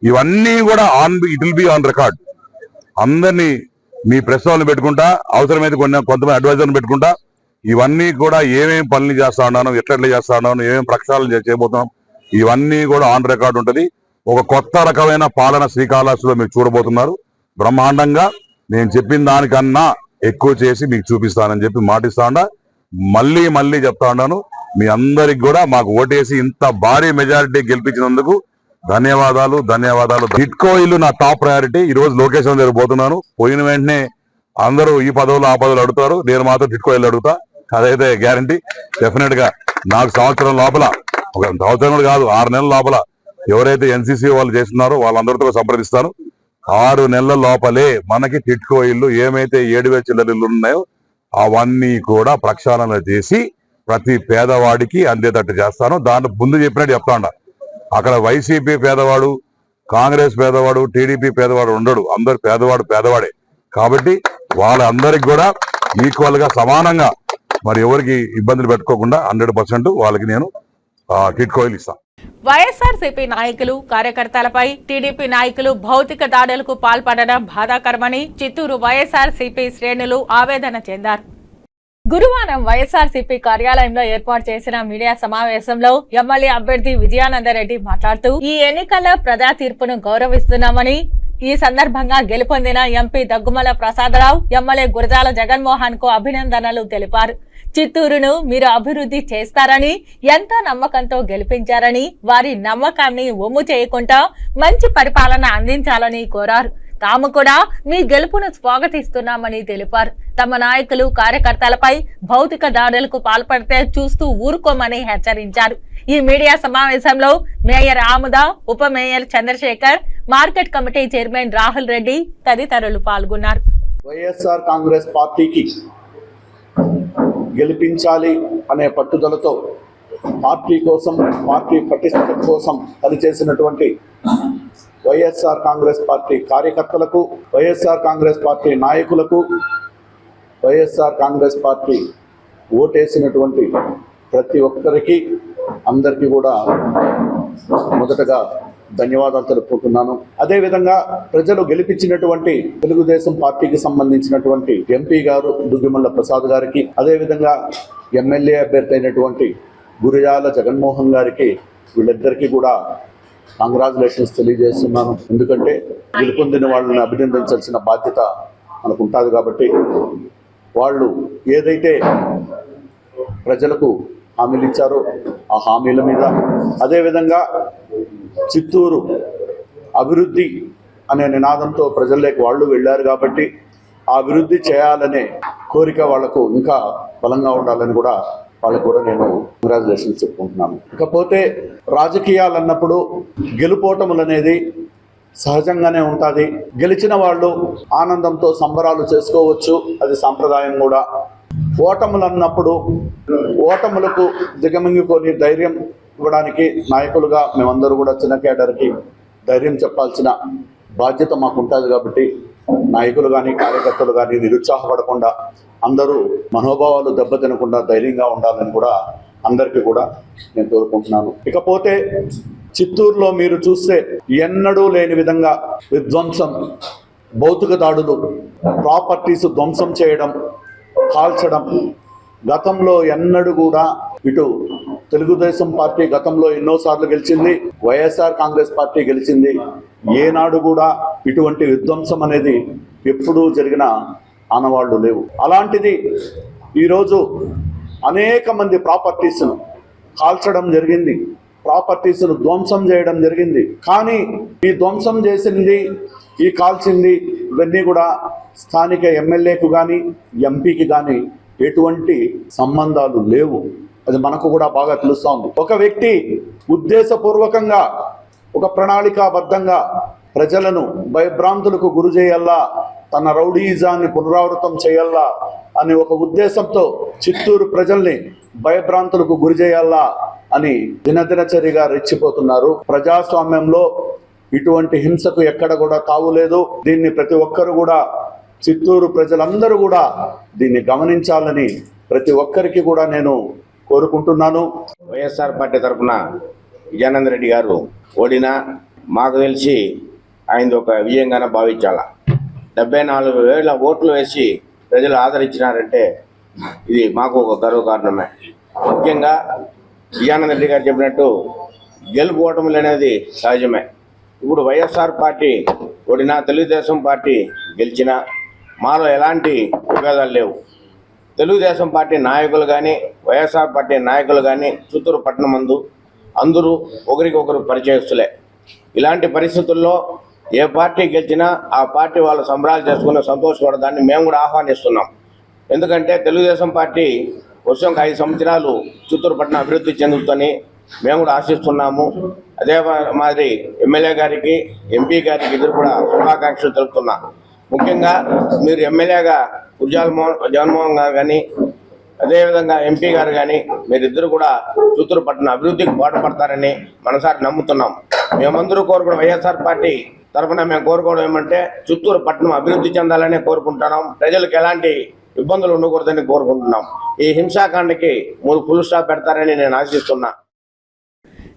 ఇవన్నీ కూడా it will be on record. అందరినీ మీ ప్రెస్ వాళ్ళని పెట్టుకుంటా, అవసరమైతే కొంతమంది అడ్వైజర్ని పెట్టుకుంటా. ఇవన్నీ కూడా ఏమేమి పనులు చేస్తా ఉన్నాను, ఎట్లా చేస్తా ఉన్నాను, ఏమేమి ప్రక్షాళన చేయబోతున్నాం, ఇవన్నీ కూడా ఆన్ రికార్డ్ ఉంటుంది. ఒక కొత్త రకమైన పాలన శ్రీకాళహస్తిలో మీరు చూడబోతున్నారు. బ్రహ్మాండంగా నేను చెప్పిన దానికన్నా ఎక్కువ చేసి మీకు చూపిస్తానని చెప్పి మాటిస్తా మళ్ళీ చెప్తా ఉన్నాను. మీ అందరికి కూడా మాకు ఓటేసి ఇంత భారీ మెజారిటీ గెలిపించినందుకు ధన్యవాదాలు. టిట్కో ఇల్లు నా టాప్ ప్రయారిటీ. ఈ రోజు లొకేషన్ దగ్గర పోతున్నాను. పోయిన వెంటనే అందరూ ఈ పదవులు ఆ పదవులు అడుగుతారు, నేను మాత్రం టిట్కో ఇల్లు అడుగుతా. అదైతే గ్యారంటీ. డెఫినెట్ గా నాకు సంవత్సరం లోపల, ఒక సంవత్సరం కూడా కాదు, 6 నెలల లోపల ఎవరైతే ఎన్సీసీ వాళ్ళు చేస్తున్నారో వాళ్ళందరితో సంప్రదిస్తాను. 6 నెలల లోపలే మనకి టిట్కో ఇల్లు ఏమైతే 7,000 చిల్లర ఇల్లు ఉన్నాయో అవన్నీ కూడా ప్రక్షాళన చేసి ప్రతి పేదవాడికి అందేటట్టు చేస్తాను. దాంట్లో ముందు చెప్పినట్టు చెప్తాను, అక్కడ వైసీపీ పేదవాడు, కాంగ్రెస్ పేదవాడు, టీడీపీ పేదవాడు ఉండడు. అందరు పేదవాడే. కాబట్టి వాళ్ళందరికి కూడా ఈక్వల్ గా సమానంగా, మరి ఎవరికి ఇబ్బందులు పెట్టుకోకుండా 100% వాళ్ళకి నేను టిట్కో ఇల్లు ఇస్తాను. వైఎస్ఆర్సీపీ నాయకులు కార్యకర్తలపై టీడీపీ నాయకులు భౌతిక దాడులకు పాల్పడడం బాధాకరమని చిత్తూరు వైఎస్ఆర్సీపీ శ్రేణులు ఆవేదన చెందారు. గురువారం వైఎస్ఆర్సీపీ కార్యాలయంలో ఏర్పాటు చేసిన మీడియా సమావేశంలో ఎమ్మెల్యే అభ్యర్థి విజయానందరెడ్డి మాట్లాడుతూ ఈ ఎన్నికల్లో ప్రజా తీర్పును గౌరవిస్తున్నామని, ఈ సందర్భంగా గెలుపొందిన ఎంపీ దగ్గుమల ప్రసాదరావు, ఎమ్మెల్యే గురజాల జగన్మోహన్ కు అభినందనలు తెలిపారు. చిత్తూరును మీరు అభివృద్ధి చేస్తారని, ఎంతో నమ్మకంతో గెలిపించారని, వారి నమ్మకాన్ని ఒమ్ము చేయకుండా మంచి పరిపాలన అందించాలని కోరారు. తాము కూడా మీ గెలుపును స్వాగతిస్తున్నామని తెలిపారు. తమ నాయకులు కార్యకర్తలపై భౌతిక దాడులకు పాల్పడితే చూస్తూ ఊరుకోమని హెచ్చరించారు. ఈ మీడియా సమావేశంలో మేయర్ ఆముద, ఉప mayor Chandrasekhar, market committee chairman Rahul Reddy తదితరులు పాల్గొన్నారు. వైఎస్ఆర్ కాంగ్రెస్ పార్టీకి గెలిపించాలి అనే పట్టుదలతో పార్టీ కోసం, పార్టీ పటిష్టత కోసం పనిచేసినటువంటి వైఎస్ఆర్ కాంగ్రెస్ పార్టీ కార్యకర్తలకు, వైఎస్ఆర్ కాంగ్రెస్ పార్టీ నాయకులకు, వైఎస్ఆర్ కాంగ్రెస్ పార్టీ ఓటేసినటువంటి ప్రతి ఒక్కరికి, అందరికీ కూడా మొదటగా ధన్యవాదాలు తెలుపుకుంటున్నాను. అదేవిధంగా ప్రజలు గెలిపించినటువంటి తెలుగుదేశం పార్టీకి సంబంధించినటువంటి ఎంపీ గారు దుగ్గిమల్ల ప్రసాద్ గారికి, అదేవిధంగా ఎమ్మెల్యే అభ్యర్థి అయినటువంటి గురజాల జగన్మోహన్ గారికి, వీళ్ళిద్దరికీ కూడా కంగ్రాచులేషన్స్ తెలియజేస్తున్నాను. ఎందుకంటే గెలుపొందిన వాళ్ళని అభినందించాల్సిన బాధ్యత మనకు ఉంటుంది. కాబట్టి వాళ్ళు ఏదైతే ప్రజలకు హామీలు ఇచ్చారో ఆ హామీల మీద, అదేవిధంగా చిత్తూరు అభివృద్ధి అనే నినాదంతో ప్రజల్లోకి వాళ్ళు వెళ్ళారు. కాబట్టి ఆ అభివృద్ధి చేయాలనే కోరిక వాళ్లకు ఇంకా బలంగా ఉండాలని కూడా వాళ్ళకు కూడా నేను కంగ్రాచులేషన్స్ చెప్పుకుంటున్నాను. ఇకపోతే రాజకీయాలు అన్నప్పుడు గెలుపోటములు అనేది సహజంగానే ఉంటుంది. గెలిచిన వాళ్ళు ఆనందంతో సంబరాలు చేసుకోవచ్చు, అది సాంప్రదాయం కూడా. ఓటములు అన్నప్పుడు ఓటములకు దిగమింగుకొని ధైర్యం ఇవ్వడానికి నాయకులుగా మేమందరూ కూడా చిన్న కేడర్కి ధైర్యం చెప్పాల్సిన బాధ్యత మాకు ఉంటుంది. కాబట్టి నాయకులు కానీ కార్యకర్తలు కానీ నిరుత్సాహపడకుండా, అందరూ మనోభావాలు దెబ్బతినకుండా ధైర్యంగా ఉండాలని కూడా అందరికీ కూడా నేను కోరుకుంటున్నాను. ఇకపోతే చిత్తూరులో మీరు చూస్తే ఎన్నడూ లేని విధంగా విధ్వంసం, భౌతిక దాడులు, ప్రాపర్టీస్ ధ్వంసం చేయడం, కాల్చడం గతంలో ఎన్నడూ కూడా ఇటు తెలుగుదేశం పార్టీ గతంలో ఎన్నోసార్లు గెలిచింది, వైఎస్ఆర్ కాంగ్రెస్ పార్టీ గెలిచింది. ఏనాడు కూడా ఇటువంటి విధ్వంసం అనేది ఎప్పుడూ జరిగిన ఆనవాళ్లు లేవు. అలాంటిది ఈరోజు అనేక మంది ప్రాపర్టీస్ను కాల్చడం జరిగింది, ప్రాపర్టీస్ను ధ్వంసం చేయడం జరిగింది. కానీ ఈ ధ్వంసం చేసింది, ఈ కాల్చింది ఇవన్నీ కూడా స్థానిక ఎమ్మెల్యేకు కానీ ఎంపీకి కానీ ఎటువంటి సంబంధాలు లేవు. అది మనకు కూడా బాగా తెలుస్తూ ఉంది. ఒక వ్యక్తి ఉద్దేశపూర్వకంగా, ఒక ప్రణాళికాబద్ధంగా ప్రజలను భయభ్రాంతులకు గురి చేయాలా, తన రౌడీజాన్ని పునరావృతం చేయాలా అనే ఒక ఉద్దేశంతో చిత్తూరు ప్రజల్ని భయభ్రాంతులకు గురి చేయాలా అని దినదినచర్యగా రెచ్చిపోతున్నారు. ప్రజాస్వామ్యంలో ఇటువంటి హింసకు ఎక్కడ కూడా తావులేదు. దీన్ని ప్రతి ఒక్కరు కూడా, చిత్తూరు ప్రజలందరూ కూడా దీన్ని గమనించాలని ప్రతి ఒక్కరికి కూడా నేను కోరుకుంటున్నాను. వైఎస్ఆర్ పార్టీ తరఫున విజయానంద రెడ్డి గారు ఓడినా మాకు తెలిసి ఆయనది ఒక విజయంగానే భావించాల. 74,000 ఓట్లు వేసి ప్రజలు ఆదరించినారంటే ఇది మాకు ఒక గర్వకారణమే. ముఖ్యంగా విజయానంద రెడ్డి గారు చెప్పినట్టు గెలుపు ఓటములు అనేది సహజమే. ఇప్పుడు వైఎస్ఆర్ పార్టీ ఓడినా, తెలుగుదేశం పార్టీ గెలిచినా మాలో ఎలాంటి విభేదాలు లేవు. తెలుగుదేశం పార్టీ నాయకులు కానీ, వైఎస్ఆర్ పార్టీ నాయకులు కానీ చిత్తూరు పట్టణం మందు అందరూ ఒకరికొకరు పరిచయస్తులే. ఇలాంటి పరిస్థితుల్లో ఏ పార్టీ గెలిచినా ఆ పార్టీ వాళ్ళు సంబరాలు చేసుకుని సంతోషపడదాన్ని మేము కూడా ఆహ్వానిస్తున్నాం. ఎందుకంటే తెలుగుదేశం పార్టీ వచ్చే 5 సంవత్సరాలు చిత్తూరు పట్టణం అభివృద్ధి చెందుతుందని మేము కూడా ఆశిస్తున్నాము. అదే మాదిరి ఎమ్మెల్యే గారికి, ఎంపీ గారికి ఇద్దరు కూడా శుభాకాంక్షలు తెలుపుతున్నా. ముఖ్యంగా మీరు ఎమ్మెల్యేగా జగన్మోహన్ గారు కానీ, అదేవిధంగా ఎంపీ గారు కానీ మీరిద్దరు కూడా చిత్తూరు పట్టణ అభివృద్ధికి పాటుపడతారని మనసారి నమ్ముతున్నాం. మేమందరూ కోరుకున్న వైఎస్ఆర్ పార్టీ తరఫున మేము కోరుకోవడం ఏమంటే చిత్తూరు పట్టణం అభివృద్ధి చెందాలనే కోరుకుంటున్నాం. ప్రజలకు ఎలాంటి ఇబ్బందులు ఉండకూడదని కోరుకుంటున్నాం. ఈ హింసాకాండకి ఫుల్ స్టాప్ పెడతారని నేను ఆశిస్తున్నా.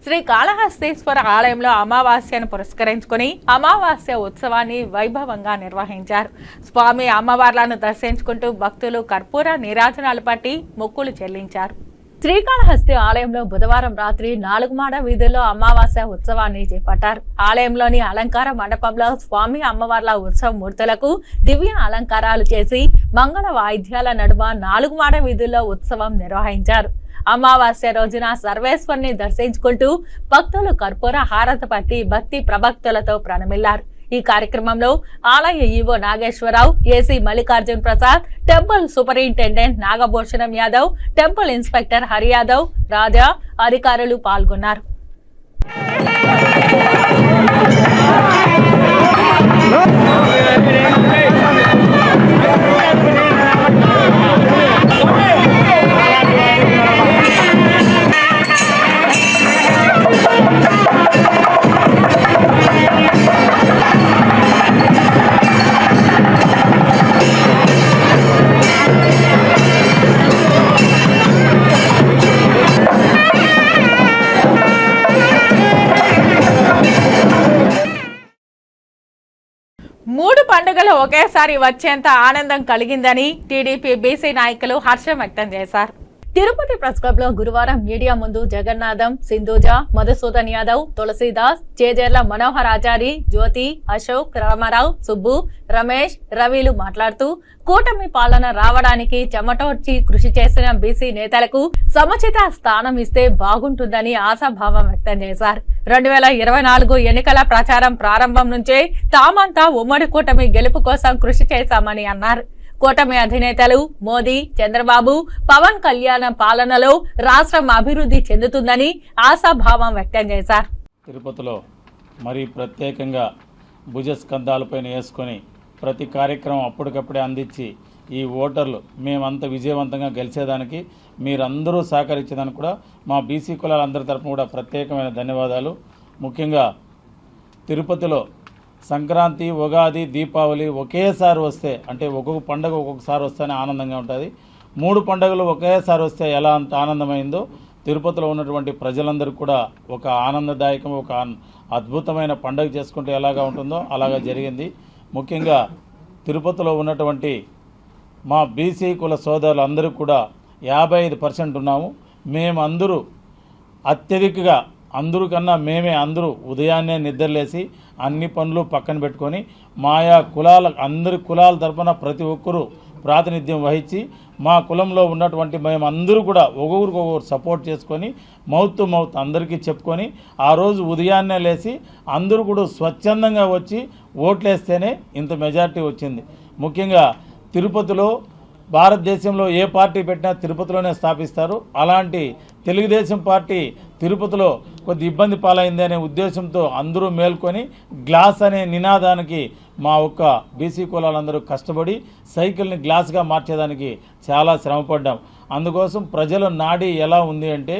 శ్రీ కాళహస్తీశ్వర ఆలయంలో అమావాస్యను పురస్కరించుకుని అమావాస్య ఉత్సవాన్ని వైభవంగా నిర్వహించారు. స్వామి అమ్మవార్లను దర్శించుకుంటూ భక్తులు కర్పూర నీరాజనాలు పట్టి మొక్కులు చెల్లించారు. శ్రీకాళహస్తి ఆలయంలో బుధవారం రాత్రి 4 మాడ వీధుల్లో అమావాస్య ఉత్సవాన్ని చేపట్టారు. ఆలయంలోని అలంకార మండపంలో స్వామి అమ్మవార్ల ఉత్సవ మూర్తులకు దివ్య అలంకారాలు చేసి మంగళ వాయిద్యాల నడుమ 4 మాడ వీధుల్లో ఉత్సవం నిర్వహించారు. అమావాస్య రోజున సర్వేశ్వరుని దర్శించుకుంటూ భక్తులు కర్పూర హారత పట్టి భక్తి ప్రభక్తులతో ప్రణమిల్లారు. ఈ కార్యక్రమంలో ఆలయ EO Nageswara Rao, AC Mallikarjun Prasad, temple superintendent Nagabhushanam Yadav, temple inspector Hari Yadav, రాజా అధికారులు పాల్గొన్నారు. మూడు పండుగలు ఒకేసారి వచ్చేంత ఆనందం కలిగిందని టీడీపీ బీసీ నాయకులు హర్షం వ్యక్తం చేశారు. తిరుపతి ప్రెస్ క్లబ్ లో గురువారం మీడియా ముందు జగన్నాథం, సింధూజ, మధుసూదన్ యాదవ్, తులసీదాస్, చేజర్ల మనోహర్ ఆచారి, జ్యోతి, అశోక్, రామారావు, సుబ్బు, రమేష్, రవిలు మాట్లాడుతూ కూటమి పాలన రావడానికి చెమటోడ్చి కృషి చేసిన బీసీ నేతలకు సముచిత స్థానం ఇస్తే బాగుంటుందని ఆశాభావం వ్యక్తం చేశారు. 2024 ఎన్నికల ప్రచారం ప్రారంభం నుంచే తామంతా ఉమ్మడి కూటమి గెలుపు కోసం కృషి చేశామని అన్నారు. కూటమి అధినేతలు మోదీ, చంద్రబాబు, పవన్ కళ్యాణ్ పాలనలో రాష్ట్రం అభివృద్ధి చెందుతుందని ఆశాభావం వ్యక్తం చేశారు. తిరుపతిలో మరీ ప్రత్యేకంగా భుజస్కంధాలపైన వేసుకొని ప్రతి కార్యక్రమం అప్పటికప్పుడే అందించి ఈ ఓటర్లు మేమంత విజయవంతంగా గెలిచేదానికి మీరందరూ సహకరించేదానికి కూడా మా బీసీ కులాలందరి తరఫున కూడా ప్రత్యేకమైన ధన్యవాదాలు. ముఖ్యంగా తిరుపతిలో సంక్రాంతి, ఉగాది, దీపావళి ఒకేసారి వస్తే, అంటే ఒక్కొక్క పండుగ ఒక్కొక్కసారి వస్తేనే ఆనందంగా ఉంటుంది. 3 పండుగలు ఒకేసారి వస్తే ఎలా అంత ఆనందమైందో తిరుపతిలో ఉన్నటువంటి ప్రజలందరికీ కూడా ఒక ఆనందదాయకం, ఒక అద్భుతమైన పండుగ చేసుకుంటే ఎలాగా ఉంటుందో అలాగా జరిగింది. ముఖ్యంగా తిరుపతిలో ఉన్నటువంటి మా బీసీ కుల సోదరులందరూ కూడా 55% ఉన్నాము. మేమందరూ అత్యధికంగా అందరికన్నా అందరూ ఉదయాన్నే నిద్రలేసి అన్ని పనులు పక్కన పెట్టుకొని మాయా కులాల అందరి కులాల తరపున ప్రతి ఒక్కరూ ప్రాతినిధ్యం వహించి మా కులంలో ఉన్నటువంటి మేమందరూ కూడా ఒకరికొకరు సపోర్ట్ చేసుకొని మౌత్ టు మౌత్ అందరికీ చెప్పుకొని ఆ రోజు ఉదయాన్నే లేచి అందరూ కూడా స్వచ్ఛందంగా వచ్చి ఓట్లేస్తేనే ఇంత మెజారిటీ వచ్చింది. ముఖ్యంగా తిరుపతిలో భారతదేశంలో ఏ పార్టీ పెట్టినా తిరుపతిలోనే స్థాపిస్తారు. అలాంటి తెలుగుదేశం పార్టీ తిరుపతిలో కొద్ది ఇబ్బంది పాలైంది అనే ఉద్దేశంతో అందరూ మేల్కొని గ్లాస్ అనే నినాదానికి మా ఒక్క బీసీ కులాలందరూ కష్టపడి సైకిల్ని గ్లాస్గా మార్చేదానికి చాలా శ్రమపడ్డాం. అందుకోసం ప్రజల నాడి ఎలా ఉంది అంటే,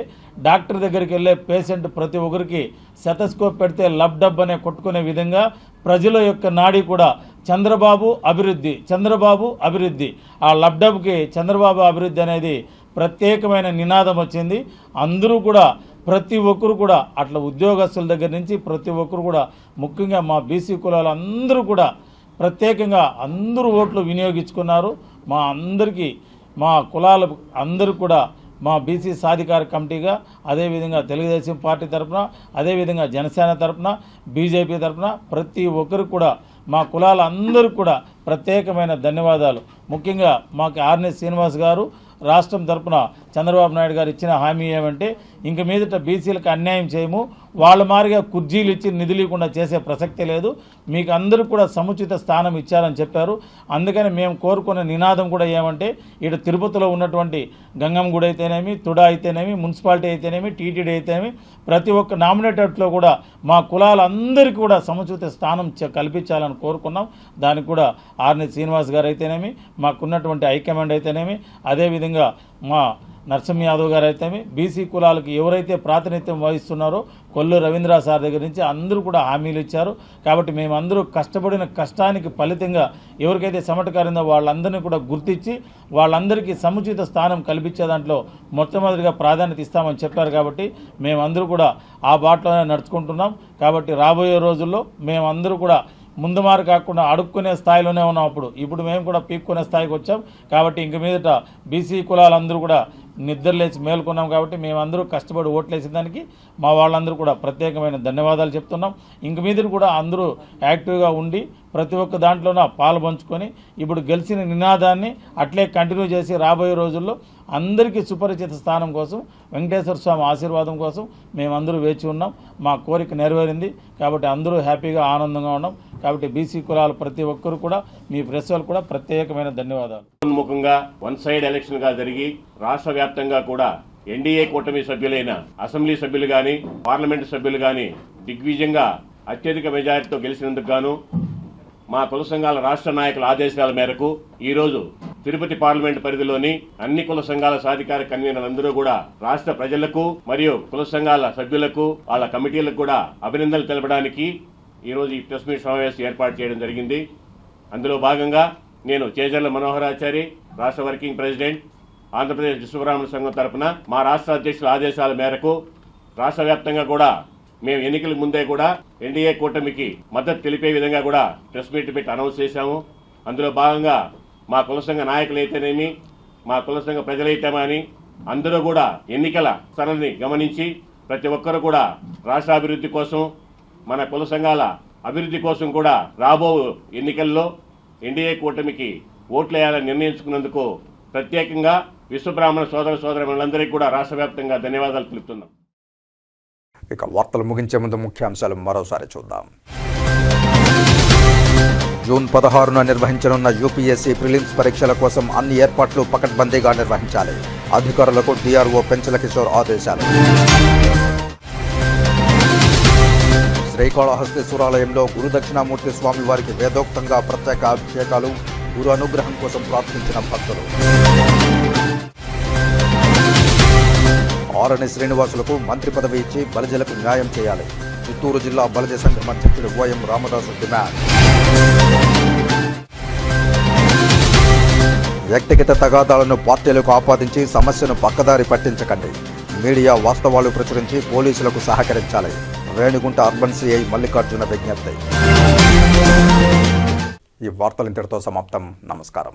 డాక్టర్ దగ్గరికి వెళ్ళే పేషెంట్ ప్రతి ఒక్కరికి సెటస్కోప్ పెడితే లబ్ డబ్ అనే కొట్టుకునే విధంగా ప్రజల యొక్క నాడి కూడా చంద్రబాబు అభివృద్ధి, చంద్రబాబు అభివృద్ధి, ఆ లబ్ డబ్కి చంద్రబాబు అభివృద్ధి అనేది ప్రత్యేకమైన నినాదం వచ్చింది. అందరూ కూడా ప్రతి ఒక్కరు కూడా అట్లా ఉద్యోగస్తుల దగ్గర నుంచి ప్రతి ఒక్కరు కూడా ముఖ్యంగా మా బీసీ కులాలు అందరూ కూడా ప్రత్యేకంగా అందరూ ఓట్లు వినియోగించుకున్నారు. మా అందరికీ మా కులాల అందరూ కూడా మా బీసీ సాధికార కమిటీగా, అదేవిధంగా తెలుగుదేశం పార్టీ తరఫున, అదేవిధంగా జనసేన తరఫున, బీజేపీ తరఫున ప్రతి ఒక్కరు కూడా మా కులాల అందరూ కూడా ప్రత్యేకమైన ధన్యవాదాలు. ముఖ్యంగా మాకు ఆర్ఎన్ శ్రీనివాస్ గారు రాష్ట్రం తరఫున చంద్రబాబు నాయుడు గారు ఇచ్చిన హామీ ఏమంటే ఇంక మీదట బీసీలకు అన్యాయం చేయము, వాళ్ళ మారిగా కుర్జీలు ఇచ్చి నిధులు ఇవ్వకుండా చేసే ప్రసక్తే లేదు, మీకు అందరూ కూడా సముచిత స్థానం ఇచ్చారని చెప్పారు. అందుకని మేము కోరుకునే నినాదం కూడా ఏమంటే ఇటు తిరుపతిలో ఉన్నటువంటి గంగమ్మ గుడి అయితేనేమి, తుడా అయితేనేమి, మున్సిపాలిటీ అయితేనేమి, టీటీడీ అయితేనేమి ప్రతి ఒక్క నామినేటెడ్లో కూడా మా కులాలందరికీ కూడా సముచిత స్థానం కల్పించాలని కోరుకున్నాం. దానికి కూడా ఆర్ఎన్ శ్రీనివాస్ గారు అయితేనేమి, మాకున్నటువంటి హైకమాండ్ అయితేనేమి, అదేవిధంగా మా నరసింహ యాదవ్ గారు అయితేమి, బీసీ కులాలకు ఎవరైతే ప్రాతినిధ్యం వహిస్తున్నారో కొల్లు రవీంద్ర సార్ దగ్గర నుంచి అందరూ కూడా హామీలు ఇచ్చారు. కాబట్టి మేమందరూ కష్టపడిన కష్టానికి ఫలితంగా ఎవరికైతే చెమటకారిందో వాళ్ళందరినీ కూడా గుర్తించి వాళ్ళందరికీ సముచిత స్థానం కల్పించే దాంట్లో మొట్టమొదటిగా ప్రాధాన్యత ఇస్తామని చెప్పారు. కాబట్టి మేమందరూ కూడా ఆ బాటలోనే నడుచుకుంటున్నాం. కాబట్టి రాబోయే రోజుల్లో మేమందరూ కూడా ముందు మారు కాకుండా అడుక్కునే స్థాయిలోనే ఉన్నాం. ఇప్పుడు మేము కూడా పీక్కునే స్థాయికి వచ్చాం. కాబట్టి ఇంక మీదట బీసీ కులాలందరూ కూడా నిద్రలేచి మేల్కొన్నాం. కాబట్టి మేమందరూ కష్టపడి ఓట్లేసిన దానికి మా వాళ్ళందరూ కూడా ప్రత్యేకమైన ధన్యవాదాలు చెప్తున్నాం. ఇంక మీద కూడా అందరూ యాక్టివ్గా ఉండి ప్రతి ఒక్క దాంట్లోనూ పాలు పంచుకొని ఇప్పుడు గెలిచిన నినాదాన్ని అట్లే కంటిన్యూ చేసి రాబోయే రోజుల్లో అందరికీ సుపరిచిత స్థానం కోసం, వెంకటేశ్వర స్వామి ఆశీర్వాదం కోసం మేమందరూ వేచి ఉన్నాం. మా కోరిక నెరవేరింది. కాబట్టి అందరూ హ్యాపీగా ఆనందంగా ఉన్నాం. కాబట్టి బీసీ కులాలు ప్రతి ఒక్కరు కూడా మీ ప్రెస్ వాళ్ళు కూడా ప్రత్యేకమైన ధన్యవాదాలు. ఉన్ముఖంగా వన్ సైడ్ ఎలక్షన్ గా జరిగి రాష్ట్ర వ్యాప్తంగా కూడా ఎన్డీఏ కూటమి సభ్యులైన అసెంబ్లీ సభ్యులు గాని, పార్లమెంటు సభ్యులు గాని దిగ్విజయంగా అత్యధిక మెజారిటీతో గెలిచినందుకు గాను మా కుల సంఘాల రాష్ట్ర నాయకుల ఆదేశాల మేరకు ఈరోజు తిరుపతి పార్లమెంట్ పరిధిలోని అన్ని కుల సంఘాల సాధికార కన్వీనర్లందరూ కూడా రాష్ట్ర ప్రజలకు మరియు కుల సంఘాల సభ్యులకు వాళ్ళ కమిటీలకు కూడా అభినందనలు తెలపడానికి ఈరోజు ఈ ప్రెస్ మీట్ సమావేశం ఏర్పాటు చేయడం జరిగింది. అందులో భాగంగా నేను చేజర్ల మనోహరాచారి, రాష్ట్ర వర్కింగ్ ప్రెసిడెంట్, ఆంధ్రప్రదేశ్ విశ్వబ్రాహ్మణ సంఘం తరఫున మా రాష్ట్ర అధ్యక్షుల ఆదేశాల మేరకు రాష్ట్ర వ్యాప్తంగా కూడా మేము ఎన్నికలకు ముందే కూడా ఎన్డీఏ కూటమికి మద్దతు తెలిపే విధంగా కూడా ప్రెస్ మీట్ పెట్టి అనౌన్స్ చేశాము. అందులో భాగంగా మా కుల సంఘ నాయకులైతేనేమి, మా కుల సంఘ ప్రజలైతేమని అందరూ కూడా ఎన్నికల సరళిని గమనించి ప్రతి ఒక్కరు కూడా రాష్ట్రాభివృద్ధి కోసం, మన కుల సంఘాల అభివృద్ధి కోసం కూడా రాబో ఎన్నికల్లో ఎన్డీఏ కూటమికి ఓట్లేయాలని నిర్ణయించుకున్నందుకు ప్రత్యేకంగా విశ్వబ్రాహ్మణ సోదర సోదరులందరికీ కూడా రాష్ట్ర వ్యాప్తంగా ధన్యవాదాలు తెలుపుతున్నాం. ఇక వార్తలు ముగించే ముందు ముఖ్యాంశాలు మరోసారి చూద్దాం. జూన్ 16న నిర్వహించనున్న యూపీఎస్సీ ప్రిలిమ్స్ పరీక్షల కోసం అన్ని ఏర్పాట్లు పకడ్బందీగా నిర్వహించాలి. అధికారులకు డిఆర్ఓ పెంచల కిషోర్ ఆదేశాలు. శ్రీకాళహస్తీశ్వరాలయంలో గురుదక్షిణామూర్తి స్వామి వారికి వేదోక్తంగా ప్రత్యేక అభిషేకాలు, గురు అనుగ్రహం కోసం ప్రార్థించిన భక్తులు. ఆర్ఎన్ శ్రీనివాసులకు మంత్రి పదవి ఇచ్చి బలిజలకు న్యాయం చేయాలి. చిత్తూరు జిల్లా బలిజ సంఘం అధ్యక్షుడు ఓఎం రామదాసు డిమాండ్. వ్యక్తిగత తగాదాలను పార్టీలకు ఆపాదించి సమస్యను పక్కదారి పట్టించకండి. మీడియా వాస్తవాలు ప్రచురించి పోలీసులకు సహకరించాలి. రేణిగుంట అర్బన్ సిఐ మల్లికార్జున విజ్ఞప్తి. ఈ వార్తలు ఇంతటితో సమాప్తం. నమస్కారం.